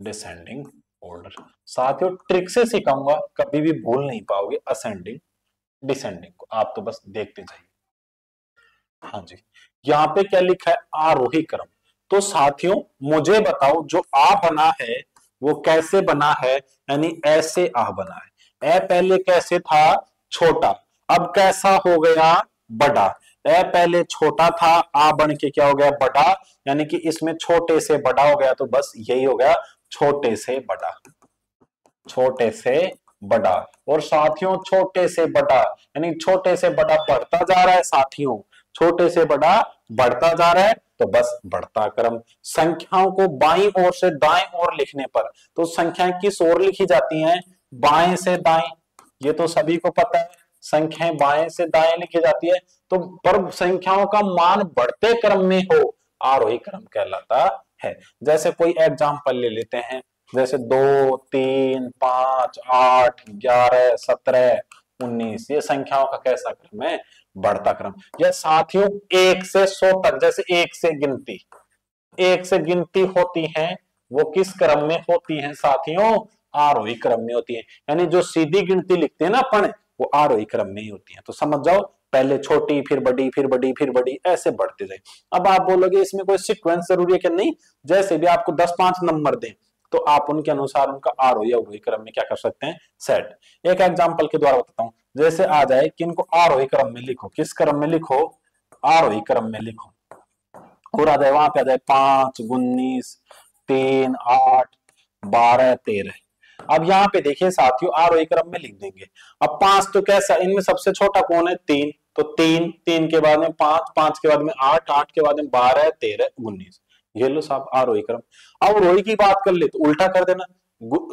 डिसेंडिंग ऑर्डर। साथियों ट्रिक से सिखाऊंगा, कभी भी भूल नहीं पाओगे असेंडिंग डिसेंडिंग को, आप तो बस देखते जाइए। हाँ जी, यहाँ पे क्या लिखा है? आरोही क्रम। तो साथियों मुझे बताओ जो आ बना है वो कैसे बना है? यानी ऐसे आ बना है। ए पहले कैसे था? छोटा। अब कैसा हो गया? बड़ा। ए पहले छोटा था, आ बन के क्या हो गया? बड़ा। यानी कि इसमें छोटे से बड़ा हो गया, तो बस यही हो गया, छोटे से बड़ा, छोटे से बड़ा। और साथियों छोटे से बड़ा यानी छोटे से बड़ा बढ़ता जा रहा है साथियों, छोटे से बड़ा बढ़ता जा रहा है, तो बस बढ़ता क्रम। संख्याओं को बाईं ओर से दाएं ओर लिखने पर, तो संख्याएं किस ओर लिखी जाती हैं? बाएं से दाएं। ये तो सभी को पता है, संख्याएं बाएं से दाएं लिखी जाती है। तो पर संख्याओं का मान बढ़ते क्रम में हो, आरोही क्रम कहलाता है। जैसे कोई एग्जाम्पल ले लेते हैं, जैसे 2, 3, 5, 8, 11, 17, 19, ये संख्याओं का कैसा क्रम है? बढ़ता क्रम। या साथियों 1 से 100 तक, जैसे 1 से गिनती, 1 से गिनती होती है, वो किस क्रम में होती है साथियों? आरोही क्रम में होती है। यानी जो सीधी गिनती लिखते हैं ना अपन, वो आरोही क्रम में ही होती है। तो समझ जाओ, पहले छोटी, फिर बड़ी, फिर बड़ी, फिर बड़ी, ऐसे बढ़ते जाए। अब आप बोलोगे इसमें कोई सीक्वेंस जरूरी है क्या? नहीं, जैसे भी आपको 10-5 नंबर दें तो आप उनके अनुसार उनका आरोही अवरोही क्रम में क्या कर सकते हैं? सेट। एक एग्जांपल के द्वारा बताता हूं, जैसे आ जाए कि इनको आरोही क्रम में लिखो, किस क्रम में लिखो? आरोही क्रम में लिखो। और आ जाए वहां पे, आ जाए 5, 19, 3, 8, 12, 13। अब यहाँ पे देखिए साथियों आरोही क्रम में लिख देंगे। अब 5 तो कैसा, इनमें सबसे छोटा कौन है? 3। तो 3, 3 के बाद में 5, 5 के बाद में 8, 8 के बाद में 12, 13, 19। ये लो साहब आरोही क्रम। अवरोही की बात कर ले तो उल्टा कर देना,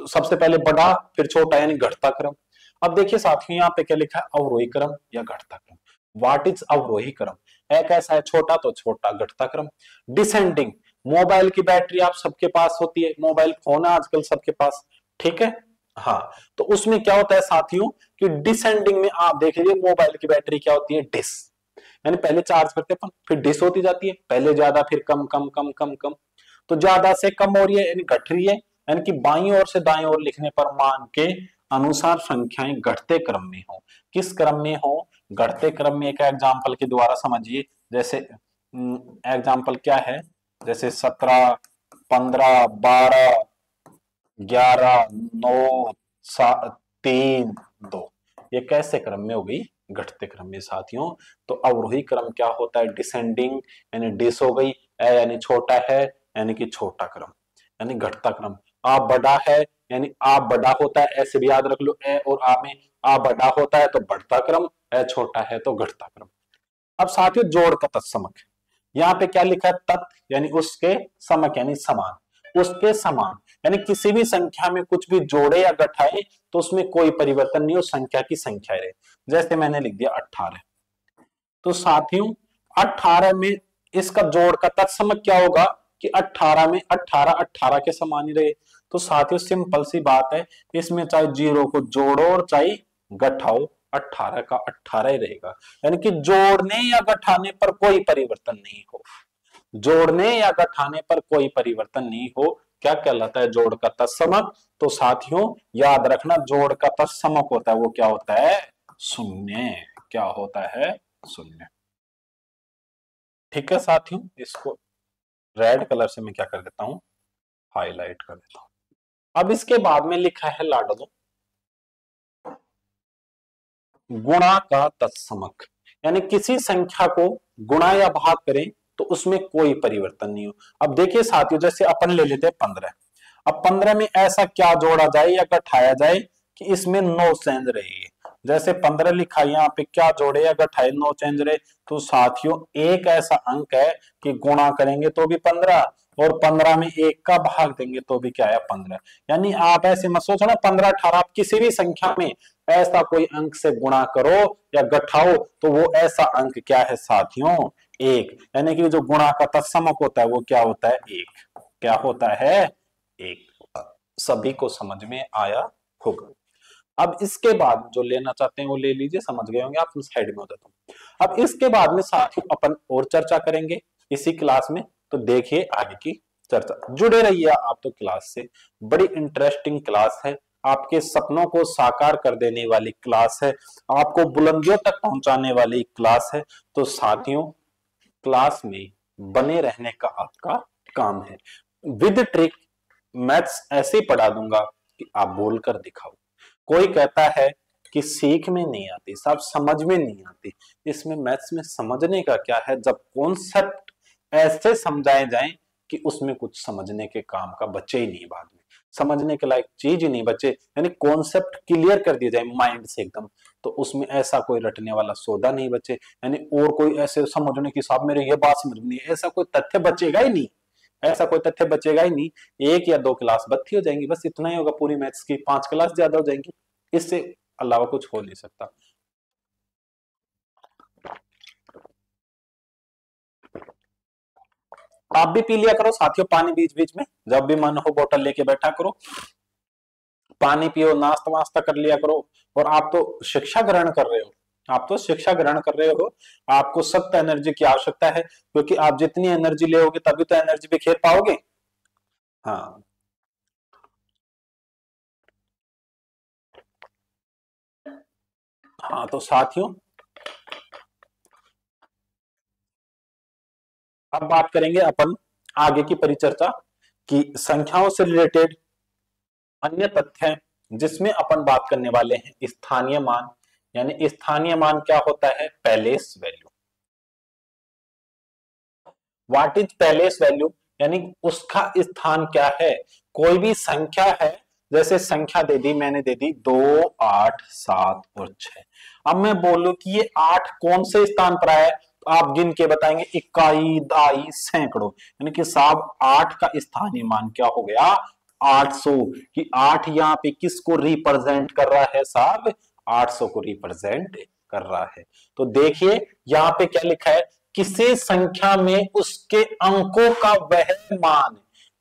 सबसे पहले बड़ा फिर छोटा, यानी घटता क्रम। अब देखिए साथियों यहाँ पे क्या लिखा है? अवरोही क्रम या घटता क्रम। व्हाट इज अवरोही क्रम? है कैसा है? छोटा तो छोटा, घटता क्रम। डिसेंडिंग, मोबाइल की बैटरी आप सबके पास होती है, मोबाइल फोन है आजकल सबके पास, ठीक है? हाँ, तो उसमें क्या होता है साथियों कि डिसेंडिंग में आप देख लीजिए मोबाइल की बैटरी क्या होती है? डिस, यानी पहले चार्ज करते अपन, फिर डिस होती जाती है, पहले ज्यादा फिर कम कम कम कम कम। तो ज्यादा से कम हो रही है यानी घट रही है, यानी कि बाईं ओर से दाईं ओर लिखने पर मान के अनुसार संख्याएं घटते क्रम में हो। किस क्रम में हो? घटते क्रम में। एक एग्जाम्पल के द्वारा समझिए, जैसे एग्जाम्पल क्या है? जैसे 17, 15, 12, 11, 9, 7, 3, 2, ये कैसे क्रम में हो गई? घटते क्रम में साथियों। तो अवरोही क्रम क्या होता है, डिसेंडिंग, यानी डिस हो गई, ए यानी छोटा है यानी कि छोटा क्रम, यानी घटता क्रम। आ बड़ा है यानी आ बड़ा होता है, ऐसे भी याद रख लो, ए और आ में आ बड़ा होता है तो बढ़ता क्रम, ए छोटा है तो घटता क्रम। अब साथियों जोड़ का तत्समक, यहाँ पे क्या लिखा है, तत् यानी उसके, समक यानी समान, उसके समान, यानी किसी भी संख्या में कुछ भी जोड़े या घटाए तो उसमें कोई परिवर्तन नहीं हो, संख्या की संख्या रहे। जैसे मैंने लिख दिया 18, तो साथियों 18 में इसका जोड़ का तत्समक क्या होगा कि 18 में 18 18 के समान ही रहे। तो साथियों सिंपल सी बात है, इसमें चाहे जीरो को जोड़ो और चाहे घटाओ 18 का 18 ही रहेगा, यानी कि जोड़ने या घटाने पर कोई परिवर्तन नहीं हो, जोड़ने या घटाने पर कोई परिवर्तन नहीं हो, क्या कहलाता है, जोड़ का तत्समक। तो साथियों याद रखना, जोड़ का तत्समक होता है वो क्या होता है, शून्य, क्या होता है, शून्य। ठीक है साथियों, इसको रेड कलर से मैं क्या कर देता हूं, हाईलाइट कर देता हूं। अब इसके बाद में लिखा है लाडलो, गुणा का तत्समक, यानी किसी संख्या को गुणा या भाग करें तो उसमें कोई परिवर्तन नहीं हो। अब देखिए साथियों, जैसे अपन ले लेते हैं 15, अब 15 में ऐसा क्या जोड़ा जाए या घटाया जाए कि इसमें नो चेंज रहेगी। जैसे 15 लिखा है, यहाँ पे क्या जोड़े या घटाए, नो चेंज रहे। तो साथियों एक ऐसा अंक है कि गुणा करेंगे तो भी 15, और 15 में एक का भाग देंगे तो भी क्या है, 15। यानी आप ऐसे मत सोचो ना 15 18, आप किसी भी संख्या में ऐसा कोई अंक से गुणा करो या घटाओ तो वो ऐसा अंक क्या है साथियों, एक, यानी कि जो गुणा का तत्समक होता है वो क्या होता है, एक, क्या होता है, एक। सभी को समझ में आया होगा। अब इसके बाद जो लेना चाहते हैं वो ले लीजिए, समझ गए होंगे आप, साइड में हो जाता हूं। अब इसके बाद में साथियों अपन और चर्चा करेंगे इसी क्लास में, तो देखिए आगे की चर्चा, जुड़े रहिए आप तो क्लास से, बड़ी इंटरेस्टिंग क्लास है, आपके सपनों को साकार कर देने वाली क्लास है, आपको बुलंदियों तक पहुंचाने वाली क्लास है। तो साथियों क्लास में बने रहने का आपका काम है, विद ट्रिक मैथ्स ऐसे ही पढ़ा दूंगा कि आप बोलकर दिखाओ। कोई कहता है कि सीख में नहीं आती साहब, समझ में नहीं आती, इसमें मैथ्स में समझने का क्या है, जब कॉन्सेप्ट ऐसे समझाए जाएं कि उसमें कुछ समझने के काम का बचे ही नहीं, बाद में समझने के लायक चीज ही नहीं बचे, यानी कॉन्सेप्ट क्लियर कर दिया जाए माइंड से एकदम, तो उसमें ऐसा कोई रटने वाला सौदा नहीं बचे, यानी और कोई ऐसे समझने की साहब मेरे ये बात समझ नहीं, ऐसा कोई तथ्य बचेगा ही नहीं, ऐसा कोई तथ्य बचेगा ही नहीं। एक या दो क्लास बत्ती हो जाएंगी, बस इतना ही होगा पूरी मैथ्स की, 5 क्लास ज्यादा हो जाएंगी, इससे अलावा कुछ हो नहीं सकता। आप भी पी लिया करो साथियों पानी बीच बीच में, जब भी मन हो बोतल लेके बैठा करो, पानी पियो, नाश्ता वास्ता कर लिया करो। और आप तो शिक्षा ग्रहण कर रहे हो, आप तो शिक्षा ग्रहण कर रहे हो, आपको सख्त एनर्जी की आवश्यकता है, क्योंकि आप जितनी एनर्जी लेोगे तभी तो एनर्जी बिखेर पाओगे। हाँ हाँ, तो साथियों अब बात करेंगे अपन आगे की परिचर्चा की संख्याओं से रिलेटेड अन्य तथ्य, जिसमें अपन बात करने वाले हैं स्थानीय मान, यानी स्थानीय मान क्या होता है, palace value. What is palace value, यानी उसका स्थान क्या है, कोई भी संख्या है, जैसे संख्या दे दी मैंने, दे दी 2 8 7 और 6, अब मैं बोलूं कि ये 8 कौन से स्थान पर आया है, तो आप गिन के बताएंगे इकाई दाई सैकड़ों, यानी कि साहब 8 का स्थानीय मान क्या हो गया, 800, कि 8 यहाँ पे किसको रिप्रेजेंट कर रहा है साहब, 800 को रिप्रेजेंट कर रहा है। तो देखिए यहाँ पे क्या लिखा है, किसी संख्या में उसके अंकों का वह मान,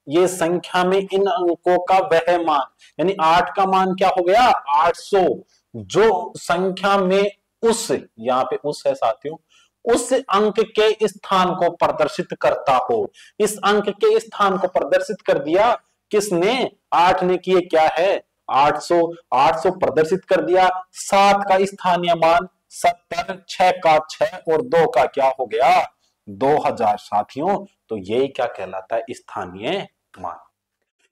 ये संख्या में इन अंकों का वह मान, यानी 8 का मान क्या हो गया, 800, जो संख्या में उस, यहाँ पे उस है साथियों, उस अंक के स्थान को प्रदर्शित करता हो, इस अंक के स्थान को प्रदर्शित कर दिया किसने, 8 ने, किए क्या है 800, 800 प्रदर्शित कर दिया, 7 का स्थानीय मान 70, 6 का 6 और 2 का क्या हो गया 2000 साथियों। तो यही क्या कहलाता है, स्थानीय मान,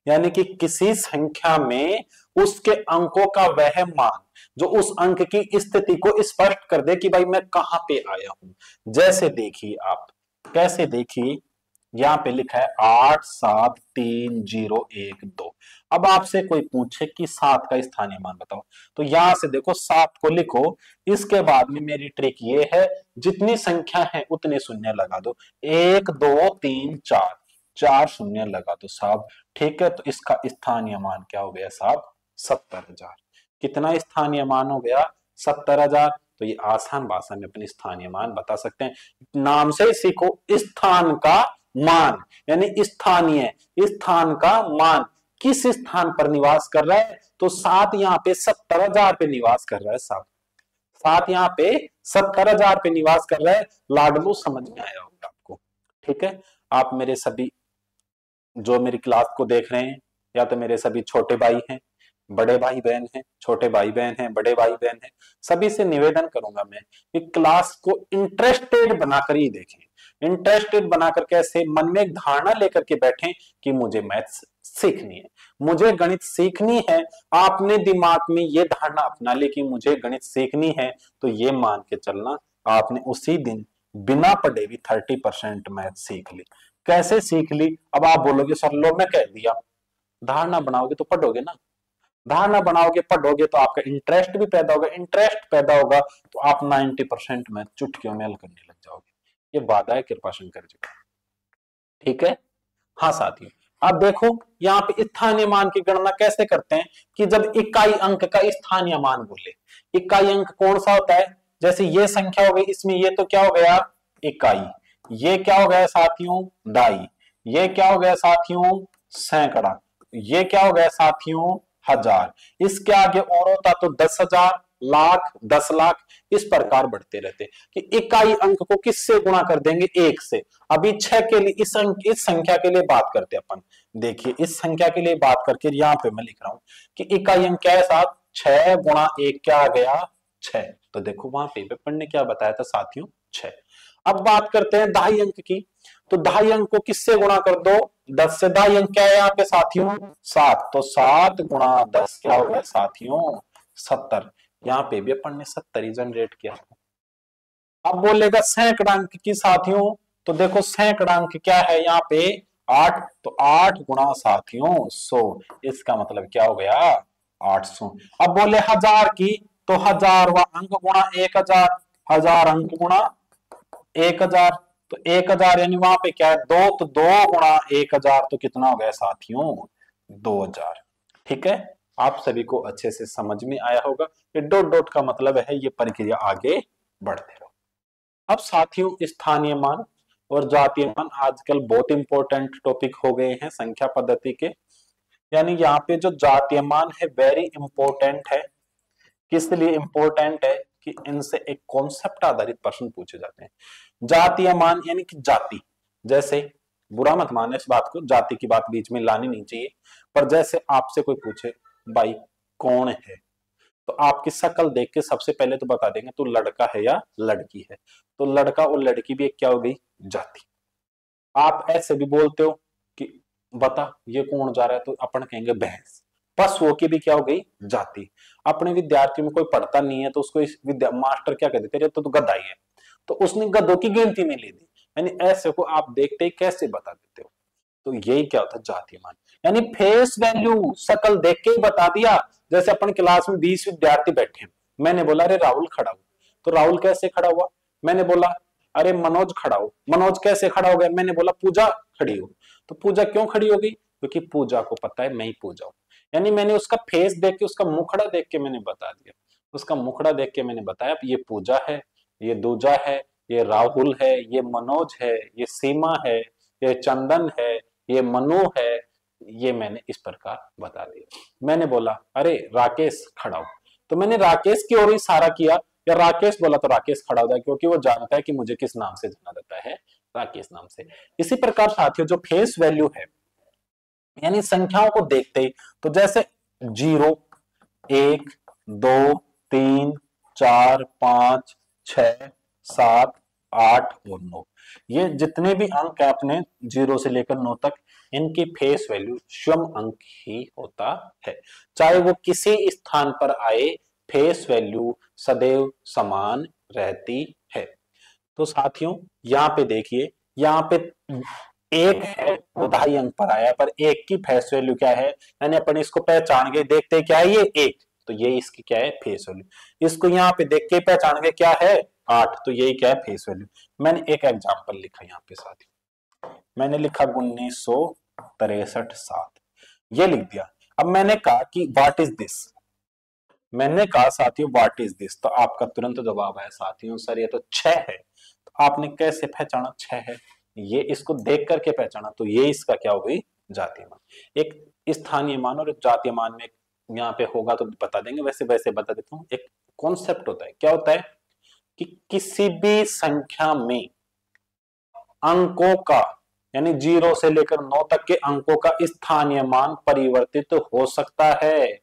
यानी कि किसी संख्या में उसके अंकों का वह मान जो उस अंक की स्थिति को स्पष्ट कर दे कि भाई मैं कहां पे आया हूं। जैसे देखिए आप, कैसे देखिए, यहां पे लिखा है 873012। अब आपसे कोई पूछे कि 7 का स्थानीय मान बताओ, तो यहां से देखो 7 को लिखो, इसके बाद में मेरी ट्रिक ये है, जितनी संख्या है उतने शून्य लगा दो, 1 2 3 4, 4 शून्य लगा दो साहब। ठीक है, तो इसका स्थानीय मान क्या हो गया साहब? 70,000। कितना स्थानीय मान हो गया? 70,000। तो ये आसान भाषा में अपने स्थानीय मान बता सकते हैं। नाम से ही सीखो, स्थान का मान, यानी स्थानीय, स्थान का मान किस स्थान पर निवास कर रहा है, तो 7 यहाँ पे 70,000 पे निवास कर रहा है साहब। 7 यहाँ पे 70,000 पे निवास कर रहा है। लाडलू समझ में आया होगा आपको। ठीक है, आप मेरे सभी जो मेरी क्लास को देख रहे हैं, या तो मेरे सभी छोटे भाई हैं, बड़े भाई बहन हैं, छोटे भाई बहन हैं, बड़े भाई बहन हैं, सभी से निवेदन करूंगा मैं कि क्लास को इंटरेस्टेड बनाकर ही देखें। इंटरेस्टेड बनाकर कैसे? मन में एक धारणा लेकर के बैठें कि मुझे मैथ्स सीखनी है, मुझे गणित सीखनी है। आपने दिमाग में ये धारणा अपना ली कि मुझे गणित सीखनी है, तो ये मान के चलना आपने उसी दिन बिना पढ़े भी 30% मैथ सीख ली। कैसे सीख ली? अब आप बोलोगे सर लो मैं कह दिया, धारणा बनाओगे तो पढ़ोगे ना, धारणा बनाओगे पढ़ोगे तो आपका इंटरेस्ट भी पैदा होगा, इंटरेस्ट पैदा होगा तो आप 90% मैथ चुटकियों में हल करने लग जाओगे। ये वादा है कृपा शंकर जी का। ठीक है, हाँ साथियों, अब देखो यहाँ पे स्थानीय मान की गणना कैसे करते हैं कि जब इकाई अंक का स्थानीय मान बोले, इकाई अंक कौन सा होता है? जैसे ये संख्या हो गई, इसमें ये तो क्या हो गया? इकाई। ये क्या हो गया साथियों? दाई। ये क्या हो गया साथियों? सैकड़ा। ये क्या हो गया साथियों? हजार। इसके आगे और होता तो 10,000, लाख, 10 लाख, इस प्रकार बढ़ते रहते कि इकाई अंक को किससे गुणा कर देंगे? 1 से। अभी 6 के लिए इस संख्या के लिए बात करते अपन। देखिए इस संख्या के लिए बात करके यहाँ पे मैं लिख रहा हूं कि इकाई अंक क्या है साथ? 6 गुणा 1 क्या आ गया? 6। तो देखो वहां पे पेपर ने क्या बताया था साथियों? 6। अब बात करते हैं दहाई अंक की, तो दहाई अंक को किससे गुणा कर दो? 10 से। दहाई अंक क्या है यहाँ पे साथियों? 7। तो 7 गुणा 10 क्या हो गया साथियों? 70। यहाँ पे भी अपन ने 70 ही जनरेट किया। अब बोलेगा सैकड़ा अंक की साथियों, तो देखो सैकड़ा अंक क्या है यहाँ पे? 8। तो 8 गुणा साथियों 100, इसका मतलब क्या हो गया? 800। अब बोले हजार की, तो 1000वां अंक गुणा 1000, 1000 अंक गुणा 1000, तो 1000 यानी वहां पे क्या है? 2। तो 2 गुणा 1000 तो कितना हो गया साथियों? 2000। ठीक है, आप सभी को अच्छे से समझ में आया होगा कि डॉट डॉट का मतलब है ये प्रक्रिया आगे बढ़ते रहो। अब साथियों स्थानीय मान और जातीय मान आजकल बहुत इंपॉर्टेंट टॉपिक हो गए हैं संख्या पद्धति के। यानी यहाँ पे जो जातीय मान है वेरी इंपॉर्टेंट है। किस लिए इंपॉर्टेंट है? कि इनसे एक कॉन्सेप्ट आधारित प्रश्न पूछे जाते हैं। जातीय मान यानी कि जाति, जैसे बुरा मत माने इस बात को, जाति की बात बीच में लानी नहीं चाहिए, पर जैसे आपसे कोई पूछे भाई कौन है, तो आपकी शक्ल देख के सबसे पहले तो बता देंगे तू लड़का है या लड़की है। तो लड़का और लड़की भी एक क्या हो गई? जाति। आप ऐसे भी बोलते हो कि बता ये कौन जा रहा है, तो अपन कहेंगे भैंस। पशुओं की भी क्या हो गई? जाति। अपने विद्यार्थी में कोई पढ़ता नहीं है तो उसको मास्टर क्या कह देते? तो गधा ही है, तो उसने गधों की गिनती में ले दी। यानी ऐसे को आप देखते ही कैसे बता देते हो? तो यही क्या होता है? जातीय मान। यानी फेस वैल्यू, शक्ल देख के ही बता दिया। जैसे अपन क्लास में 20 विद्यार्थी बैठे हैं, मैंने बोला अरे राहुल खड़ा हो, तो राहुल कैसे खड़ा हुआ? मैंने बोला अरे मनोज खड़ा हो, मनोज कैसे खड़ा हो गया? मैंने बोला पूजा खड़ी हो, तो पूजा क्यों खड़ी हो गई? क्योंकि पूजा को पता है मैं ही पूजा हूं। यानी मैंने उसका फेस देख के, उसका मुखड़ा देख के मैंने बता दिया, उसका मुखड़ा देख के मैंने बताया ये पूजा है, ये दूजा है, ये राहुल है, ये मनोज है, ये सीमा है, ये चंदन है, ये मनु है। ये मैंने इस प्रकार बता दिया। मैंने बोला अरे राकेश खड़ा हो, तो मैंने राकेश की ओर इशारा किया, या राकेश बोला तो राकेश खड़ा हो जाए, क्योंकि वो जानता है कि मुझे किस नाम से जाना जाता है, राकेश नाम से। इसी प्रकार साथियों जो फेस वैल्यू है, यानी संख्याओं को देखते ही, तो जैसे 0, 1, 2, 3, 4, 5, 6, 7, 8 और 9, ये जितने भी अंक है अपने 0 से लेकर 9 तक, इनकी फेस वैल्यू स्वयं अंक ही होता है। चाहे वो किसी स्थान पर आए, फेस वैल्यू सदैव समान रहती है। तो साथियों यहाँ पे देखिए, यहाँ पे एक है वो 2.5 अंक पर आया, पर एक की फेस वैल्यू क्या है, यानी अपन इसको पहचान के देखते क्या है, ये एक, तो ये इसकी क्या है फेस वैल्यू। इसको यहाँ पे देख के पहचान के क्या है 8, तो यही क्या है फेस वैल्यू। मैंने एक एग्जांपल लिखा यहाँ पे साथियों, मैंने लिखा 1963 7, ये लिख दिया। अब मैंने कहा कि व्हाट इज दिस, मैंने कहा साथियों व्हाट इज दिस, तो आपका तुरंत जवाब है साथियों सर ये तो 6 है। तो आपने कैसे पहचाना 6 है, ये इसको देख करके पहचाना, तो ये इसका क्या हो गई जातीय मान। एक स्थानीय मान और एक जातीय मान में यहाँ पे होगा तो बता देंगे, वैसे वैसे बता देता हूँ। एक कॉन्सेप्ट होता है, क्या होता है कि किसी भी संख्या में अंकों का, यानी 0 से लेकर 9 तक के अंकों का स्थानीय मान परिवर्तित हो सकता है,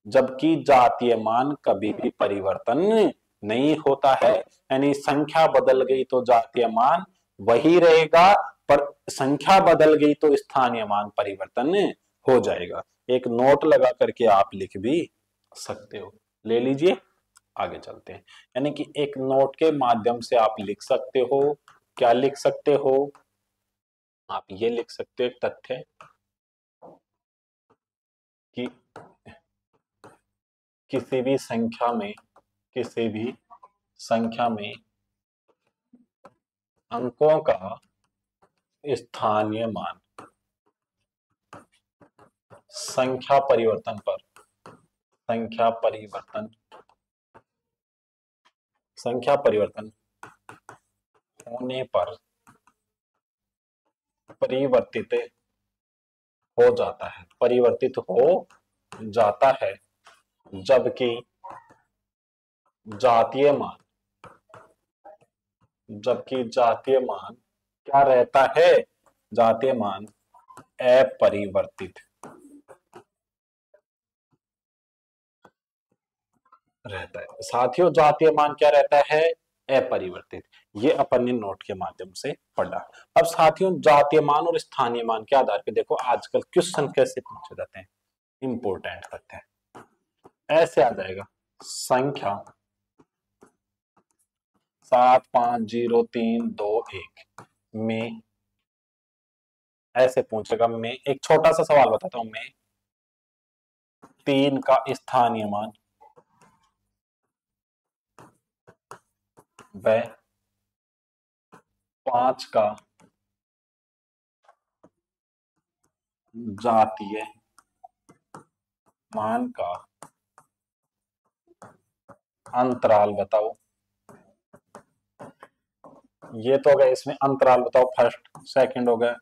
जबकि जातीय मान कभी भी परिवर्तन नहीं होता है। यानी संख्या बदल गई तो जातीय मान वही रहेगा, पर संख्या बदल गई तो स्थानीय मान परिवर्तन हो जाएगा। एक नोट लगा करके आप लिख भी सकते हो, ले लीजिए आगे चलते हैं। यानी कि एक नोट के माध्यम से आप लिख सकते हो, क्या लिख सकते हो, आप ये लिख सकते हो एक तथ्य कि किसी भी संख्या में, किसी भी संख्या में अंकों का स्थानीय मान संख्या परिवर्तन पर, संख्या परिवर्तन, संख्या परिवर्तन होने पर परिवर्तित हो जाता है, परिवर्तित हो जाता है, जबकि जातीय मान, जबकि जातीय मान क्या रहता है, जातीय मान अपरिवर्तित रहता है। साथियों जातीय मान क्या रहता है, अपरिवर्तित। ये अपन ने नोट के माध्यम से पढ़ा। अब साथियों जातीय मान और स्थानीय मान के आधार पर देखो आजकल क्वेश्चन कैसे पूछे जाते हैं, इंपोर्टेंट तथ्य है, ऐसे आ जाएगा संख्या 75031 में, ऐसे पूछेगा मैं एक छोटा सा सवाल बताता हूं, मैं 3 का स्थानीय मान व 5 का जातीय मान का अंतराल बताओ। ये तो हो गया, इसमें अंतराल बताओ फर्स्ट, सेकंड हो गया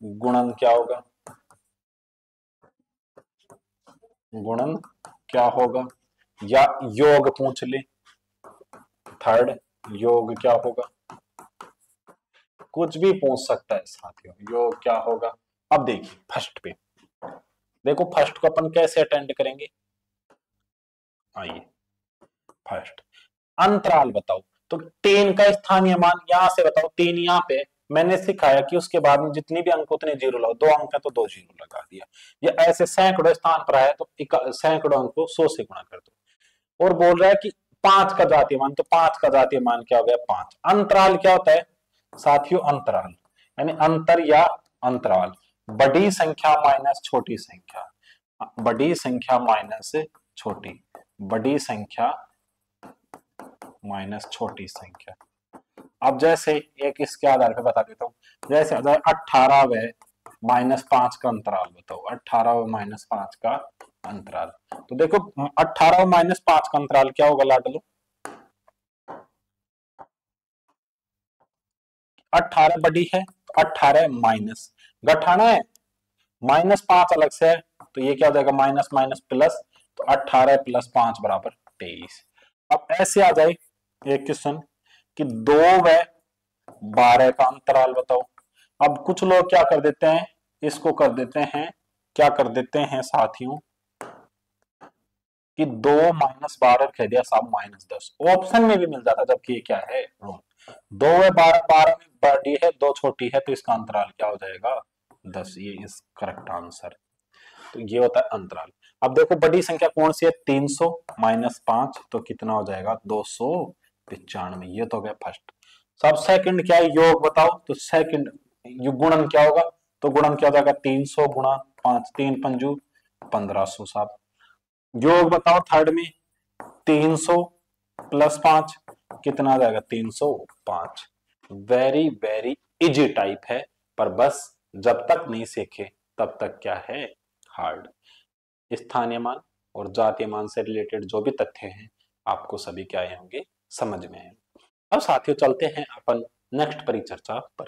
गुणन क्या होगा, गुणन क्या होगा, या योग पूछ ले, थर्ड योग क्या होगा, कुछ भी पूछ सकता है साथियों, योग क्या होगा। अब देखिए फर्स्ट पे, देखो फर्स्ट को अपन कैसे अटेंड करेंगे, आइए फर्स्ट अंतराल बताओ, तो 3 का स्थानीय मान यहां से बताओ, 3 यहाँ पे मैंने सिखाया कि उसके बाद में जितने भी अंक उतने जीरो लगाओ, 2 अंक है तो 2 जीरो लगा दिया। ये ऐसे सैकड़ों स्थान पर आया तो सैकड़ों अंक को 100 से गुणा कर दो। और बोल रहा है कि 5 का जातीय मान, तो 5 का जातीय मान क्या हो गया 5। अंतराल क्या होता है साथियों, अंतराल यानी अंतर या अंतराल, बड़ी संख्या माइनस छोटी संख्या, बड़ी संख्या माइनस छोटी, बड़ी संख्या माइनस छोटी संख्या। अब जैसे एक इसके आधार पे बता देता हूं, जैसे 18 व -5 का अंतराल बताओ, 18 व -5 का अंतराल। तो देखो 18 व -5 का अंतराल क्या होगा लाडलो, 18 बड़ी है तो 18 माइनस, घटाना है -5 अलग से है, तो ये क्या हो जाएगा माइनस माइनस प्लस, तो 18 + 5 बराबर 23। अब ऐसे आ जाए एक क्वेश्चन कि 2 व 12 का अंतराल बताओ। अब कुछ लोग क्या कर देते हैं, इसको कर देते हैं, क्या कर देते हैं साथियों कि 2 - 12 कह दिया साहब -10, ऑप्शन में भी मिल जाता, जबकि ये क्या है रॉन्ग। 2 है 12, 12 में बड़ी है 2 छोटी है, तो इसका अंतराल क्या हो जाएगा 10। ये इस करेक्ट आंसर। तो ये होता है अंतराल। अब देखो बड़ी संख्या कौन सी है, 300 माइनस 5 तो कितना हो जाएगा 295। ये तो हो गया फर्स्ट। सब सेकंड क्या है, योग बताओ, तो सेकंड गुणन क्या होगा, तो गुणन क्या हो जाएगा 300 गुणा 5, 3 पंजू 1500 साहब। योग बताओ थर्ड में, 300 प्लस 5 कितना आ जाएगा 305। वेरी वेरी इजी टाइप है, पर बस जब तक नहीं सीखे तब तक क्या है, हार्ड। स्थानीय मान और जातीय मान से रिलेटेड जो भी तथ्य हैं आपको सभी क्या आए होंगे, समझ में आए। अब साथियों चलते हैं अपन नेक्स्ट परिचर्चा पर।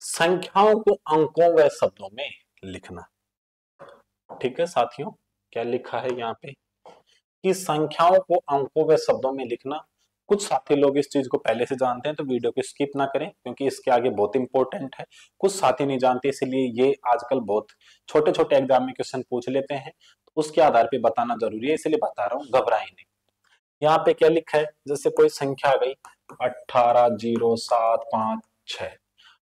संख्याओं को अंकों व शब्दों में लिखना। ठीक है साथियों, क्या लिखा है यहाँ पे कि संख्याओं को अंकों व शब्दों में लिखना। कुछ साथी लोग इस चीज को पहले से जानते हैं तो वीडियो को स्किप ना करें, क्योंकि इसके आगे बहुत इंपॉर्टेंट है। कुछ साथी नहीं जानते, इसलिए ये आजकल बहुत छोटे छोटे एग्जाम में क्वेश्चन पूछ लेते हैं, तो उसके आधार पे बताना जरूरी है, इसलिए बता रहा हूँ, घबराएं नहीं। यहाँ पे क्या लिखा है, जैसे कोई संख्या आ गई 180756,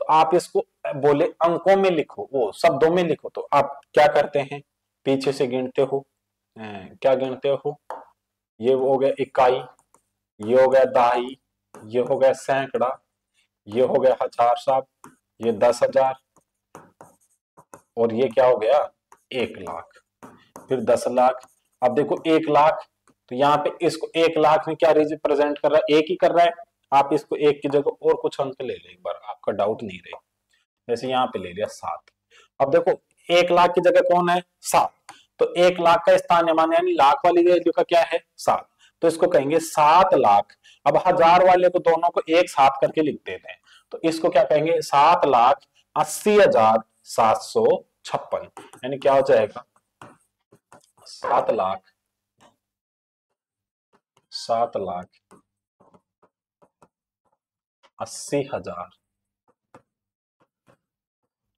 तो आप इसको बोले अंकों में लिखो, वो शब्दों में लिखो, तो आप क्या करते हैं, पीछे से गिनते हो, क्या गिनते हो, ये हो गया इकाई, ये हो गया दहाई, ये हो गया सैकड़ा, ये हो गया हजार साहब, ये 10,000, और ये क्या हो गया 1,00,000, फिर 10,00,000। अब देखो 1,00,000, तो यहाँ पे इसको 1,00,000 में क्या रिप्रेजेंट कर रहा है, एक ही कर रहा है। आप इसको एक की जगह और कुछ अंक ले ले, एक बार आपका डाउट नहीं रहे। जैसे यहाँ पे ले लिया 7। अब देखो 1,00,000 की जगह कौन है 7, तो 1,00,000 का स्थानीय मान यानी लाख वाली वैल्यू का क्या है 7, तो इसको कहेंगे 7,00,000। अब हजार वाले को दोनों को एक साथ करके लिख देते हैं, तो इसको क्या कहेंगे 7,80,756, यानी क्या हो जाएगा 7,80,000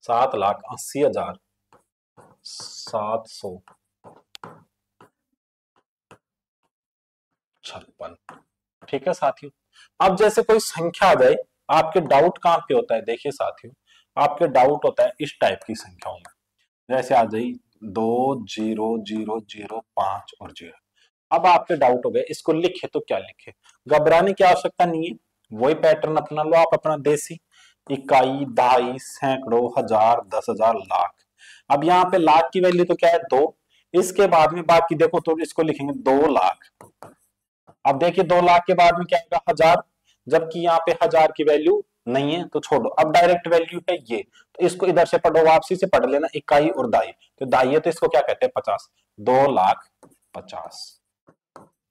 7,80,756। ठीक है साथियों। अब जैसे कोई संख्या आ जाए, आपके डाउट कहां पे होता है, देखिए साथियों, आपके डाउट होता है इस टाइप की संख्याओं में। जैसे आ जाए 2,0,0,0,5 और 0। अब आपके डाउट हो गए इसको लिखे तो क्या लिखे, घबराने की आवश्यकता नहीं है, वही पैटर्न अपना लो आप अपना देसी, इकाई, दहाई, सैकड़ों, हजार, 10,000, लाख। अब यहाँ पे लाख की वैल्यू तो क्या है 2, इसके बाद में बाकी देखो तो इसको लिखेंगे 2,00,000। अब देखिए 2,00,000 के बाद में क्या आएगा हजार, जबकि यहाँ पे हजार की वैल्यू नहीं है तो छोड़ो, अब डायरेक्ट वैल्यू है ये, तो इसको इधर से पढ़ो, वापसी से पढ़ लेना, इकाई और दाई, तो दाई है तो इसको क्या कहते हैं 50, 2,50,000,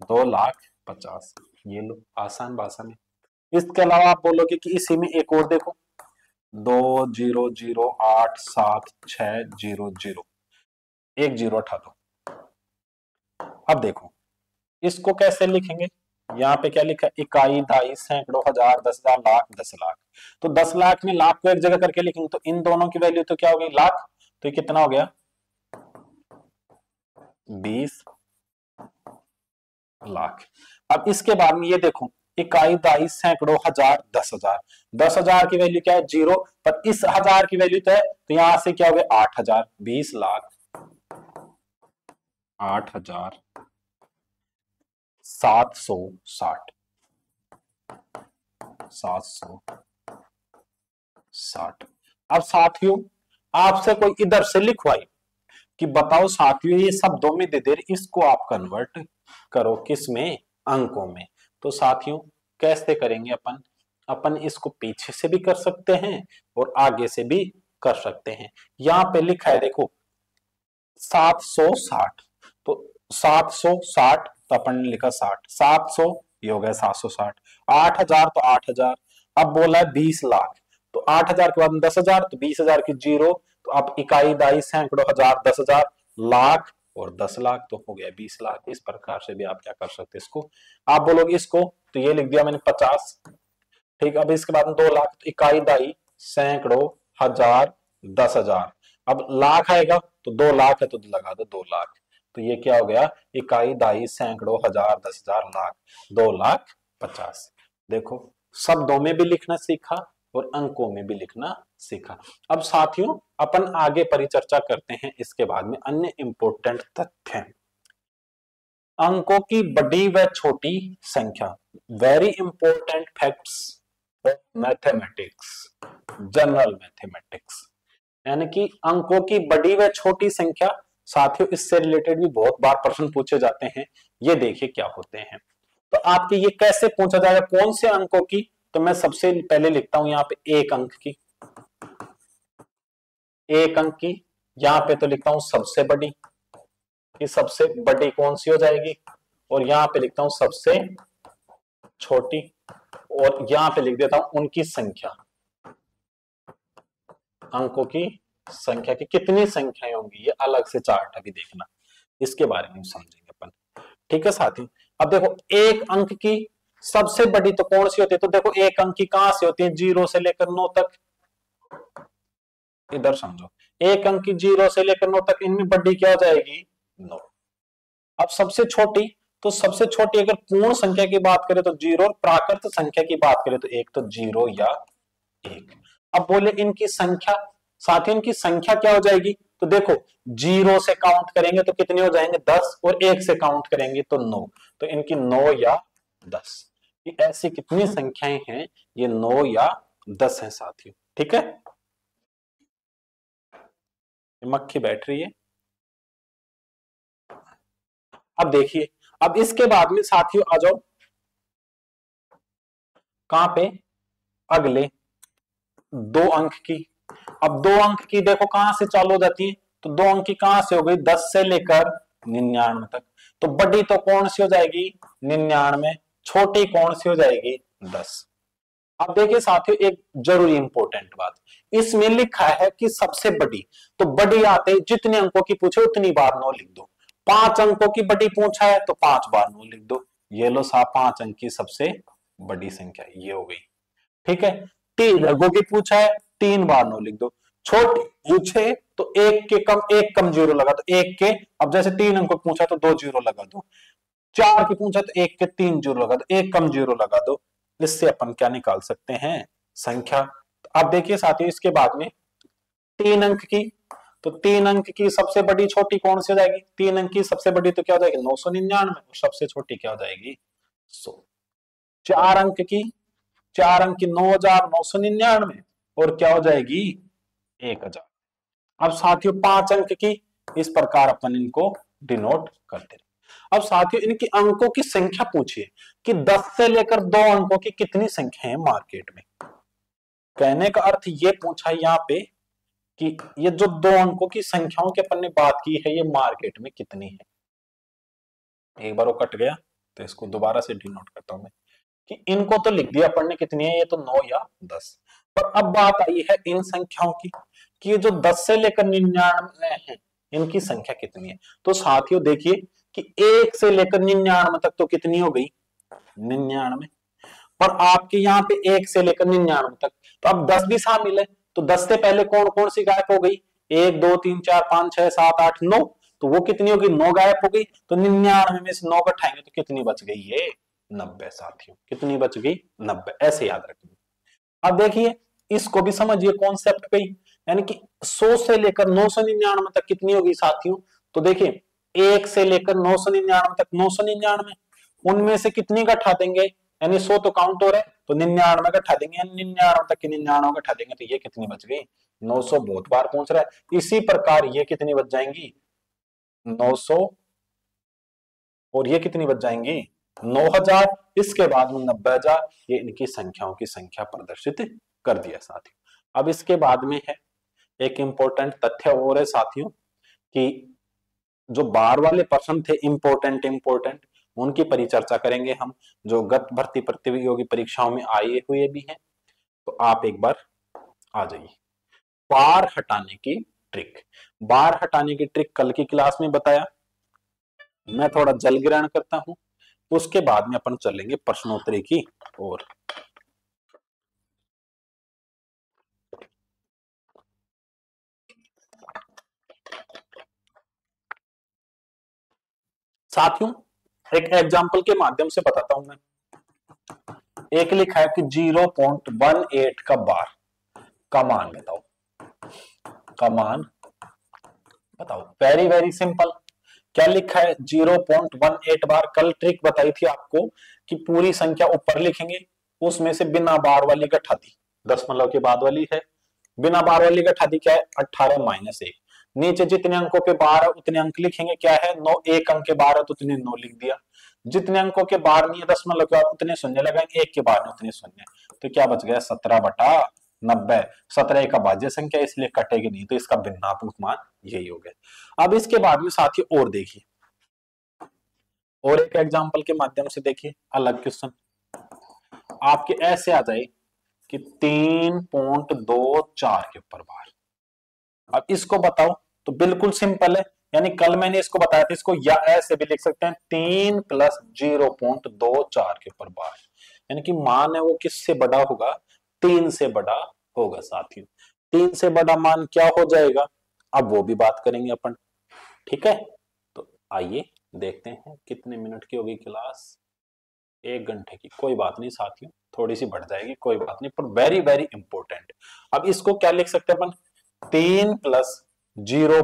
2,50,000। ये लो आसान भाषा में। इसके अलावा आप बोलोगे कि इसी में एक और देखो, 2,0,0,8,7,6,0,0, एक जीरो हटा दो। अब देखो इसको कैसे लिखेंगे, यहाँ पे क्या लिखा है इकाई, दहाई, सैकड़ों, हजार, 10,000, लाख, 10,00,000। तो 10,00,000 में लाख को एक जगह करके लिखेंगे, तो इन दोनों की वैल्यू तो क्या हो गई लाख, तो ये कितना हो गया 20,00,000। अब इसके बाद में ये देखो इकाई, दहाई, सैकड़ों, हजार, 10,000, 10,000 की वैल्यू क्या है 0, पर इस हजार की वैल्यू तो है, तो यहां से क्या हो गया 8,000, 20,00,000, 8,760, 760। अब साथियों आपसे कोई इधर से लिखवाई कि बताओ साथियों ये शब्दों में दे दे, इसको आप कन्वर्ट करो किस में, अंकों में। तो साथियों कैसे करेंगे अपन, अपन इसको पीछे से भी कर सकते हैं और आगे से भी कर सकते हैं। यहां पे लिखा है देखो 760, तो 760 तो अपन ने लिखा 60, 700 ये हो गया 760, 8,000 तो 8,000। अब बोला है 20,00,000, तो 8,000 के बाद 10,000, तो 20,000 की जीरो, तो अब इकाई, दाई, सैकड़ों, हजार, 10,000, लाख और 10,00,000, तो हो गया 20,00,000। इस प्रकार से भी आप क्या कर सकते हैं इसको, आप बोलोगे इसको, तो ये लिख दिया मैंने 50। ठीक, अब इसके बाद 2,00,000, तो इकाई, दाई, सैकड़ों, हजार, 10,000। अब लाख आएगा तो 2,00,000 है तो लगा दो 2,00,000, तो ये क्या हो गया इकाई, दाई, सैकड़ों, हजार, 10,000, लाख, 2,00,000 50। देखो, शब्दों में भी लिखना सीखा और अंकों में भी लिखना सीखा। अब साथियों अपन आगे परिचर्चा करते हैं इसके बाद में अन्य इंपॉर्टेंट तथ्य। अंकों की बड़ी व छोटी संख्या, very important facts of mathematics, general mathematics. यानी कि अंकों की बड़ी व छोटी संख्या, साथियों इससे रिलेटेड भी बहुत बार प्रश्न पूछे जाते हैं। ये देखिए क्या होते हैं। तो आपके ये कैसे पूछा जाएगा, कौन से अंकों की? तो मैं सबसे पहले लिखता हूं यहां पे एक अंक की, एक अंक की। यहां पे तो लिखता हूं सबसे बड़ी, कि सबसे बड़ी कौन सी हो जाएगी, और यहां पे लिखता हूं सबसे छोटी, और यहां पे लिख देता हूं उनकी संख्या, अंकों की संख्या की कितनी संख्याएं होंगी, ये अलग से चार्ट अभी देखना, इसके बारे में समझेंगे अपन। ठीक है साथियों। अब देखो एक अंक की सबसे बड़ी तो कौन सी होती है, तो देखो एक अंक की कहां से होती है, 0 से लेकर 9 तक। इधर समझो, एक अंक की 0 से लेकर 9 तक, इनमें बड़ी क्या हो जाएगी, 9। अब सबसे छोटी, तो सबसे छोटी अगर पूर्ण संख्या की बात करें तो 0, और प्राकृत संख्या की बात करें तो 1, तो 0 या 1। अब बोले इनकी संख्या, साथ ही इनकी संख्या क्या हो जाएगी, तो देखो 0 से काउंट करेंगे तो कितने हो जाएंगे, 10, और 1 से काउंट करेंगे तो 9, तो इनकी 9 या 10। ये ऐसी कितनी संख्याएं हैं, ये 9 या 10 है साथियों। ठीक है, मक्खी बैठ रही है। अब देखिए, अब इसके बाद में साथियों आ जाओ कहां पे, अगले 2 अंक की। अब 2 अंक की देखो कहां से चालू हो जाती है, तो 2 अंक की कहां से हो गई, 10 से लेकर 99 तक। तो बड़ी तो कौन सी हो जाएगी, 99, छोटी कौन सी हो जाएगी, 10। अब देखिए साथियों एक जरूरी इंपॉर्टेंट बात, इसमें लिखा है कि सबसे बड़ी, तो बड़ी आते ही जितने अंकों की पूछे उतनी बार 9 लिख दो। 5 अंकों की बड़ी पूछा है तो 5 बार 9 लिख दो। ये लो साहब 5 अंक की सबसे बड़ी संख्या ये हो गई। ठीक है, 3 अंकों की पूछा है, 3 बार 9 लिख दो। छोटी पूछे तो एक कम जीरो लगा दो, एक के, अब जैसे 3 अंकों पूछा तो 2 जीरो लगा दो। 4 की पूछा तो एक के 3 जीरो लगा दो, एक कम जीरो लगा दो। इससे अपन क्या निकाल सकते हैं, संख्या। तो अब देखिए साथियों इसके बाद में 3 अंक की, तो 3 अंक की सबसे बड़ी छोटी कौन सी हो जाएगी, 3 अंक की सबसे बड़ी तो क्या हो जाएगी, 999, और सबसे छोटी क्या हो जाएगी, 100। 4 अंक की, 4 अंक की 9999, और क्या हो जाएगी, 1000। अब साथियों 5 अंक की, इस प्रकार अपन इनको डिनोट करते रहे। अब साथियों इनकी अंकों की संख्या पूछिए कि 10 से लेकर 2 अंकों की कितनी संख्या है मार्केट में। कहने का अर्थ ये पूछा है यहाँ पे कि ये जो 2 अंकों की संख्याओं की अपन ने बात की है, ये मार्केट में कितनी है। एक बार वो कट गया तो इसको दोबारा से डिनोट करता हूं मैं, कि इनको तो लिख दिया अपन ने कितनी है, ये तो 9 या 10। पर अब बात आई है इन संख्याओं की, कि ये जो 10 से लेकर 99 है, इनकी संख्या कितनी है। तो साथियों देखिए कि 1 से लेकर 99 तक तो कितनी हो गई, 99। पर आपके यहाँ पे 1 से लेकर 99 तक, तो अब 10 भी शामिल है, तो 10 से पहले कौन कौन सी गायब हो गई, 1 2 3 4 5 6 7 8 9, तो वो कितनी होगी, 9 गायब हो गई। तो 99 में से 9 घटाएंगे तो कितनी बच गई, ये 90 साथियों। कितनी बच गई, 90। ऐसे याद रखिए। अब देखिए इसको भी समझिए कॉन्सेप्ट पे, यानी कि 100 से लेकर 999 तक कितनी होगी साथियों। तो देखिए 1 से लेकर 999 तक, 999 उनमें से कितनी घटा देंगे, यानी 100 तो काउंट हो रहा है, तो 99 घटा देंगे, 99 तक की 99 घटा देंगे, तो ये कितनी बच गई, 900। बहुत बार पूछ रहा है। इसी प्रकार ये कितनी बच जाएंगी, 900, और ये कितनी बच जाएंगी, 9000। इसके बाद में 90,000। ये इनकी संख्याओं की संख्या प्रदर्शित कर दिया साथियों। अब इसके बाद में है एक इंपॉर्टेंट तथ्य और है साथियों, कि जो बार वाले प्रश्न थे इंपॉर्टेंट उनकी परिचर्चा करेंगे हम, जो गत भर्ती प्रतियोगी परीक्षाओं में आए हुए भी हैं। तो आप एक बार आ जाइए। बार हटाने की ट्रिक, बार हटाने की ट्रिक कल की क्लास में बताया, मैं थोड़ा जल ग्रहण करता हूं, उसके बाद में अपन चलेंगे प्रश्नोत्तरी की ओर। साथियों एक एग्जाम्पल के माध्यम से बताता हूं मैं। एक लिखा है कि 0.18 का बार का मान बताओ, का मान बताओ। Very very simple. क्या लिखा है 0.18 बार। कल ट्रिक बताई थी आपको कि पूरी संख्या ऊपर लिखेंगे, उसमें से बिना बार वाली घटाती, दशमलव के बाद वाली है, बिना बार वाली घटाती क्या है 18 माइनस 1। नीचे जितने अंकों के बार है उतने अंक लिखेंगे, क्या है 9, एक अंक के बार है तो उतने 9 लिख दिया। जितने अंकों के बार नहीं है दशमलव के बाद उतने शून्य लगाएंगे, एक के बार में उतने शून्य, तो क्या बच गया 17/90। 17 एक अभाज्य संख्या इसलिए कटेगी नहीं, तो इसका भिन्नात्मक मान यही हो गया। अब इसके बाद में साथी और देखिए, और एक एग्जाम्पल के माध्यम से देखिए अलग क्वेश्चन आपके ऐसे आ जाए कि 3.24 के ऊपर बार। अब इसको बताओ, तो बिल्कुल सिंपल है, यानी कल मैंने इसको बताया था, इसको या ऐसे भी लिख सकते हैं 3 + 0.24 के ऊपर बार, यानी कि मान है वो किससे बड़ा होगा, 3 से बड़ा होगा साथियों। 3 से बड़ा मान क्या हो जाएगा, अब वो भी बात करेंगे अपन, ठीक है। तो आइए देखते हैं कितने मिनट की होगी क्लास, 1 घंटे की। कोई बात नहीं साथियों, थोड़ी सी बढ़ जाएगी, कोई बात नहीं, पर वेरी वेरी इंपॉर्टेंट। अब इसको क्या लिख सकते हैं अपन, 3 + 0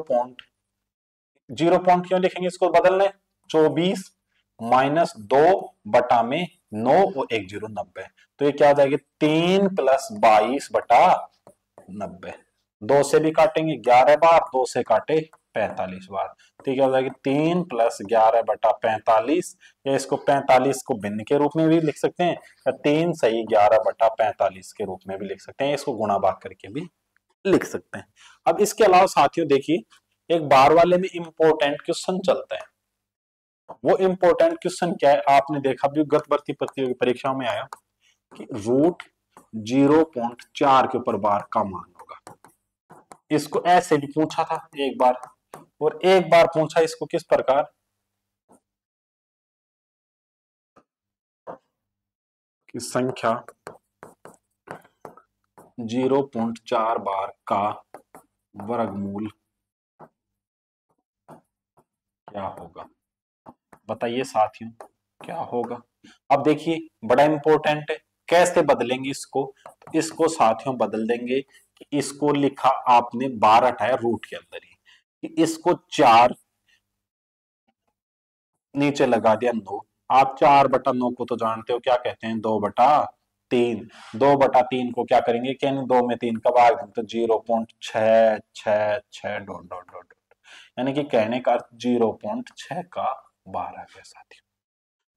क्यों लिखेंगे, इसको बदलने 24 - 2/9 और 1 0 90, तो ये क्या आ जाएगी 3 + 22/90। 2 से भी काटेंगे 11 बार, 2 से काटे 45 बार, तो क्या हो जाएगी 3 + 11/45, या इसको 45 को भिन्न के रूप में भी लिख सकते हैं, या 3 सही 11/45 के रूप में भी लिख सकते हैं, इसको गुणा भाग करके भी लिख सकते हैं। अब इसके अलावा साथियों देखिए, एक बार वाले में इंपॉर्टेंट क्वेश्चन चलता है। वो इंपॉर्टेंट क्वेश्चन क्या है, आपने देखा भी गत भर्ती प्रतियोगी परीक्षाओं में आया कि √0.4 के ऊपर बार का मान होगा। इसको ऐसे भी पूछा था एक बार, और एक बार पूछा इसको किस प्रकार कि संख्या 0.4 बार का वर्गमूल क्या होगा, बताइए साथियों क्या होगा। अब देखिए बड़ा इंपॉर्टेंट है, कैसे बदलेंगे इसको, तो इसको साथियों बदल देंगे कि इसको लिखा आपने 12 हटाया रूट के अंदर ही, कि इसको 4 नीचे लगा दिया 9। आप 4/9 को तो जानते हो क्या कहते हैं, 2/3। 2/3 को क्या करेंगे कि 2 में 3 का भाग दें तो 0.666 डॉट डॉट डॉट, यानी कि कहने का 0.6 का बार आ गया साथियों।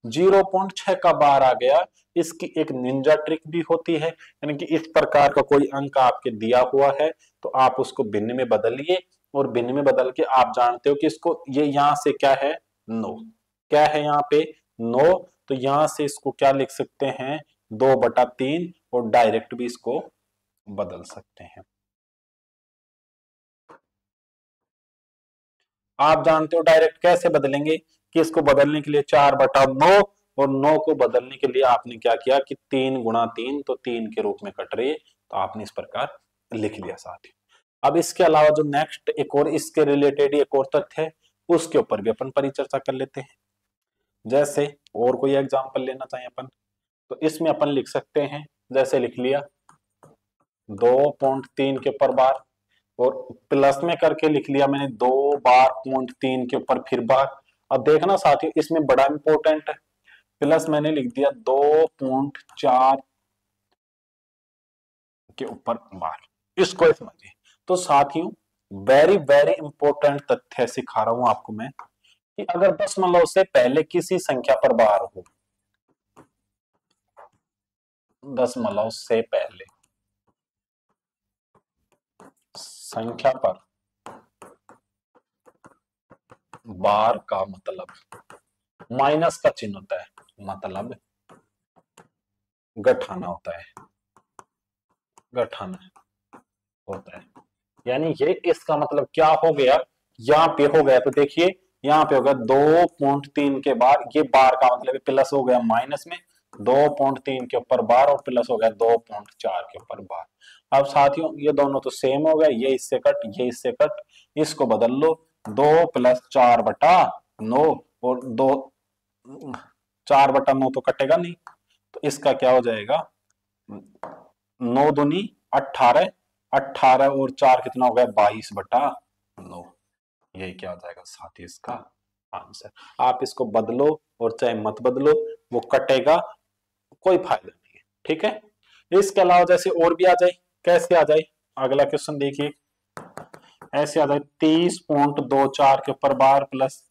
0.6 का बार आ गया। इसकी एक निंजा ट्रिक भी होती है, यानी कि इस प्रकार का कोई अंक आपके दिया हुआ है तो आप उसको भिन्न में बदलिए, और भिन्न में बदल के आप जानते हो कि इसको ये यहां से क्या है 9, क्या है यहाँ पे 9, तो यहां से इसको क्या लिख सकते हैं 2/3, और डायरेक्ट भी इसको बदल सकते हैं। आप जानते हो डायरेक्ट कैसे बदलेंगे, कि इसको बदलने के लिए 4/9, और 9 को बदलने के लिए आपने क्या किया कि 3 × 3, तो 3 के रूप में कट रही है, तो आपने इस प्रकार लिख लिया साथ ही। अब इसके अलावा जो नेक्स्ट एक और इसके रिलेटेड एक और तथ्य है, उसके ऊपर भी अपन परिचर्चा कर लेते हैं। जैसे और कोई एग्जाम्पल लेना चाहिए अपन, तो इसमें अपन लिख सकते हैं, जैसे लिख लिया 2.3 के ऊपर बार, और प्लस में करके लिख लिया मैंने 2 बार 0.3 के ऊपर फिर बार। अब देखना साथियों इसमें बड़ा इंपॉर्टेंट है, प्लस मैंने लिख दिया 2.4 के ऊपर बार, इसको समझिए। तो साथियों वेरी वेरी इंपॉर्टेंट तथ्य सिखा रहा हूं आपको मैं, कि अगर दशमलव से पहले किसी संख्या पर बार हो, दशमलव से पहले संख्या पर बार का मतलब माइनस का चिन्ह होता है, मतलब घटाना होता है, घटाना होता है। यानी ये इसका मतलब क्या हो गया, यहाँ पे हो गया, तो देखिए यहाँ पे होगा 2.3 के बाद, ये बार का मतलब प्लस हो गया माइनस में, 2.3 के ऊपर बार और प्लस हो गया 2.4 के ऊपर बार। अब साथियों ये दोनों तो सेम हो गए, ये इससे कट ये इससे कट, इसको बदल लो 2 + 4/9, और 2 4/9 तो कटेगा नहीं, तो इसका क्या हो जाएगा, 9 दूनी 18, 18 और 4 कितना हो गया, 22/9। यही क्या हो जाएगा साथी इसका आंसर। आप इसको बदलो और चाहे मत बदलो, वो कटेगा, कोई फायदा नहीं है, ठीक है। इसके अलावा जैसे और भी आ जाए, कैसे आ जाए, अगला क्वेश्चन देखिए, ऐसे आ जाए 30.24 के ऊपर बार प्लस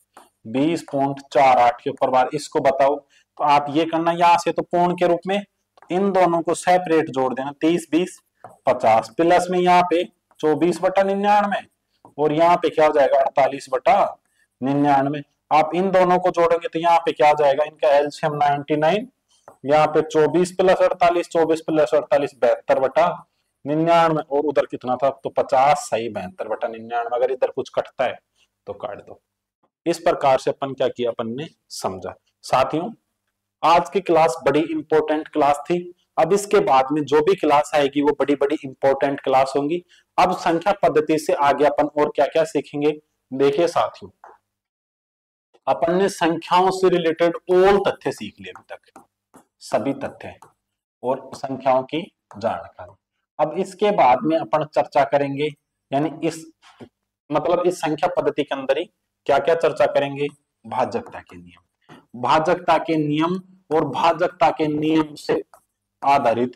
20.48 के ऊपर बार, इसको बताओ। तो आप ये करना, यहां से तो पूर्ण के रूप में इन दोनों को सेपरेट जोड़ देना, 30 20 50 प्लस में यहाँ पे 24/99 और यहाँ पे क्या हो जाएगा 48/99। आप इन दोनों को जोड़ेंगे तो यहाँ पे क्या हो जाएगा, इनका एलसीएम 99, यहाँ पे 24 प्लस 48, 24 प्लस 48 72/99 और उधर कितना था, तो 50 सही 72/99। अगर इधर कुछ कटता है तो काट दो। इस प्रकार से अपन क्या किया, अपन ने समझा। साथियों, आज की क्लास बड़ी इंपॉर्टेंट क्लास थी। अब इसके बाद में जो भी क्लास आएगी वो बड़ी बड़ी इंपॉर्टेंट क्लास होंगी। अब संख्या पद्धति से आगे अपन और क्या क्या सीखेंगे, देखिए साथियों, अपन ने संख्याओं से रिलेटेड ऑल तथ्य सीख लिए अभी तक, सभी तथ्य और संख्याओं की जानकारी। अब इसके बाद में अपन चर्चा करेंगे, यानी इस मतलब इस संख्या पद्धति के अंदर ही क्या क्या चर्चा करेंगे, भाजकता के नियम, भाजकता के नियम और भाजकता के नियम से आधारित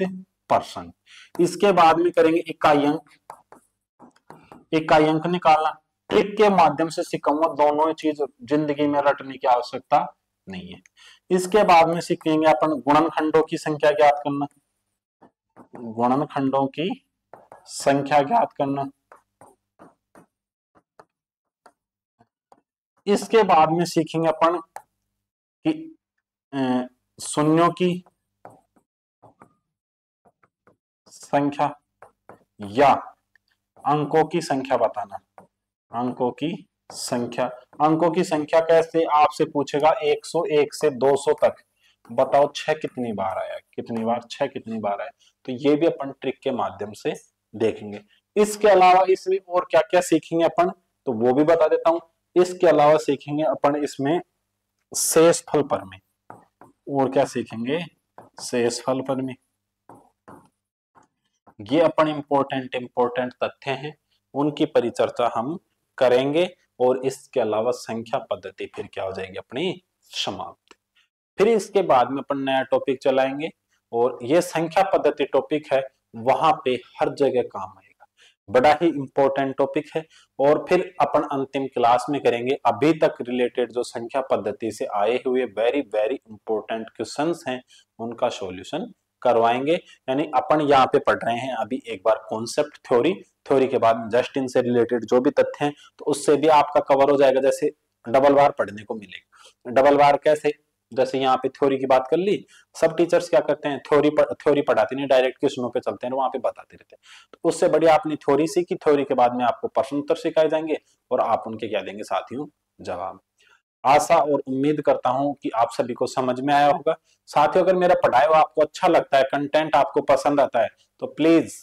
प्रश्न। इसके बाद में करेंगे इकाई अंक, इकाई अंक निकालना, ट्रिक के माध्यम से सिखाऊंगा, दोनों ही चीज जिंदगी में रटने की आवश्यकता नहीं है। इसके बाद में सीखेंगे अपन गुणनखंडों की संख्या ज्ञात करना, गुणनखंडों की संख्या ज्ञात करना। इसके बाद में सीखेंगे अपन कि शून्यों की संख्या या अंकों की संख्या बताना, अंकों की संख्या। अंकों की संख्या कैसे, आपसे पूछेगा 101 से 200 तक, बताओ 6 कितनी बार आया, कितनी बार 6 कितनी बार आया, तो ये भी अपन ट्रिक के माध्यम से देखेंगे। इसके अलावा इसमें और क्या क्या सीखेंगे अपन, तो वो भी बता देता हूं। इसके अलावा सीखेंगे अपन इसमें शेषफल प्रमेय, और क्या सीखेंगे, शेषफल प्रमेय। ये अपन इंपॉर्टेंट तथ्य हैं, उनकी परिचर्चा हम करेंगे। और इसके अलावा संख्या पद्धति फिर क्या हो जाएगी अपनी समाप्त। फिर इसके बाद में अपन नया टॉपिक चलाएंगे, और ये संख्या पद्धति टॉपिक है, वहां पे हर जगह काम आएगा, बड़ा ही इंपॉर्टेंट टॉपिक है। और फिर अपन अंतिम क्लास में करेंगे अभी तक रिलेटेड जो संख्या पद्धति से आए हुए वेरी वेरी इंपॉर्टेंट क्वेश्चंस हैं, उनका सॉल्यूशन करवाएंगे। यानी अपन यहाँ पे पढ़ रहे हैं अभी एक बार कॉन्सेप्ट थ्योरी, थ्योरी के बाद जस्ट इनसे रिलेटेड जो भी तथ्य हैं, तो उससे भी आपका कवर हो जाएगा। जैसे डबल बार पढ़ने को मिलेगा, डबल बार कैसे, जैसे यहाँ पे थ्योरी की बात कर ली, सब टीचर्स क्या करते हैं, थ्योरी पढ़ाते नहीं, डायरेक्ट क्वेश्चनों पे चलते हैं, वहां पे बताते रहते हैं। तो उससे बढ़िया आपने थ्योरी सीखी, थ्योरी के बाद में आपको प्रश्न उत्तर सिखाए जाएंगे और आप उनके क्या देंगे साथियों, जवाब। आशा और उम्मीद करता हूं कि आप सभी को समझ में आया होगा। साथियों, अगर मेरा पढ़ाया हुआ आपको अच्छा लगता है, कंटेंट आपको पसंद आता है, तो प्लीज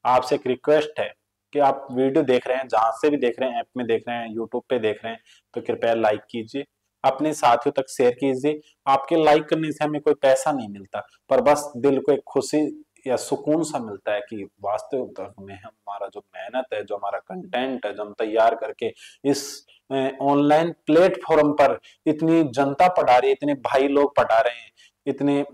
आपसे एक रिक्वेस्ट है कि आप वीडियो देख रहे हैं, जहां से भी देख रहे हैं, ऐप में देख रहे हैं, यूट्यूब पे देख रहे हैं, तो कृपया लाइक कीजिए, अपने साथियों तक शेयर कीजिए। आपके लाइक करने से हमें कोई पैसा नहीं मिलता, पर बस दिल को एक खुशी या सुकून सा मिलता है कि वास्तव में हमारा जो मेहनत है, जो हमारा कंटेंट है, जो हम तैयार करके इस ऑनलाइन प्लेटफॉर्म पर इतनी जनता पढ़ा रही है, इतने भाई लोग पढ़ा रहे हैं, इतने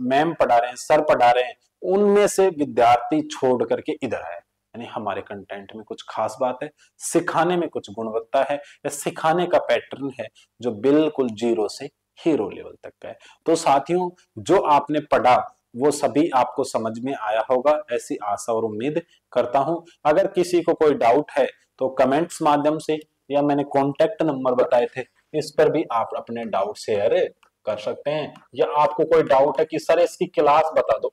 मैम पढ़ा रहे हैं, सर पढ़ा रहे हैं, उनमें से विद्यार्थी छोड़ करके इधर आए, यानी हमारे कंटेंट में कुछ खास बात है, सिखाने में कुछ गुणवत्ता है, या सिखाने का पैटर्न है जो बिल्कुल जीरो से हीरो लेवल तक का है। तो साथियों, जो आपने पढ़ा वो सभी आपको समझ में आया होगा, ऐसी आशा और उम्मीद करता हूं। अगर किसी को कोई डाउट है तो कमेंट्स माध्यम से, या मैंने कॉन्टेक्ट नंबर बताए थे, इस पर भी आप अपने डाउट शेयर कर सकते हैं। या आपको कोई डाउट है कि सर इसकी क्लास बता दो,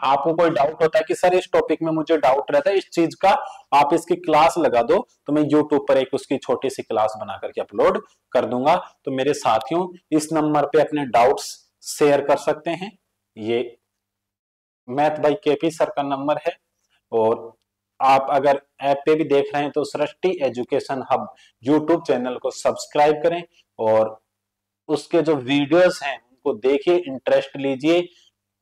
आपको कोई डाउट होता है कि सर इस टॉपिक में मुझे डाउट रहता है इस चीज का, आप इसकी क्लास लगा दो, तो मैं यूट्यूब पर एक उसकी छोटी सी क्लास बना करके अपलोड कर दूंगा। तो मेरे साथियों, इस नंबर पे अपने डाउट्स शेयर कर सकते हैं। ये मैथ बाई केपी सर का नंबर है। और आप अगर ऐप पे भी देख रहे हैं तो सृष्टि एजुकेशन हब यूट्यूब चैनल को सब्सक्राइब करें, और उसके जो वीडियोस हैं को देखिए, इंटरेस्ट लीजिए,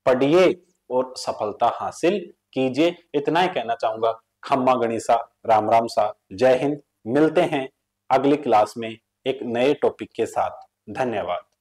पढ़िए और सफलता हासिल कीजिए। इतना ही कहना चाहूंगा। खम्मा गणिसा, राम राम सा, जय हिंद। मिलते हैं अगली क्लास में एक नए टॉपिक के साथ। धन्यवाद।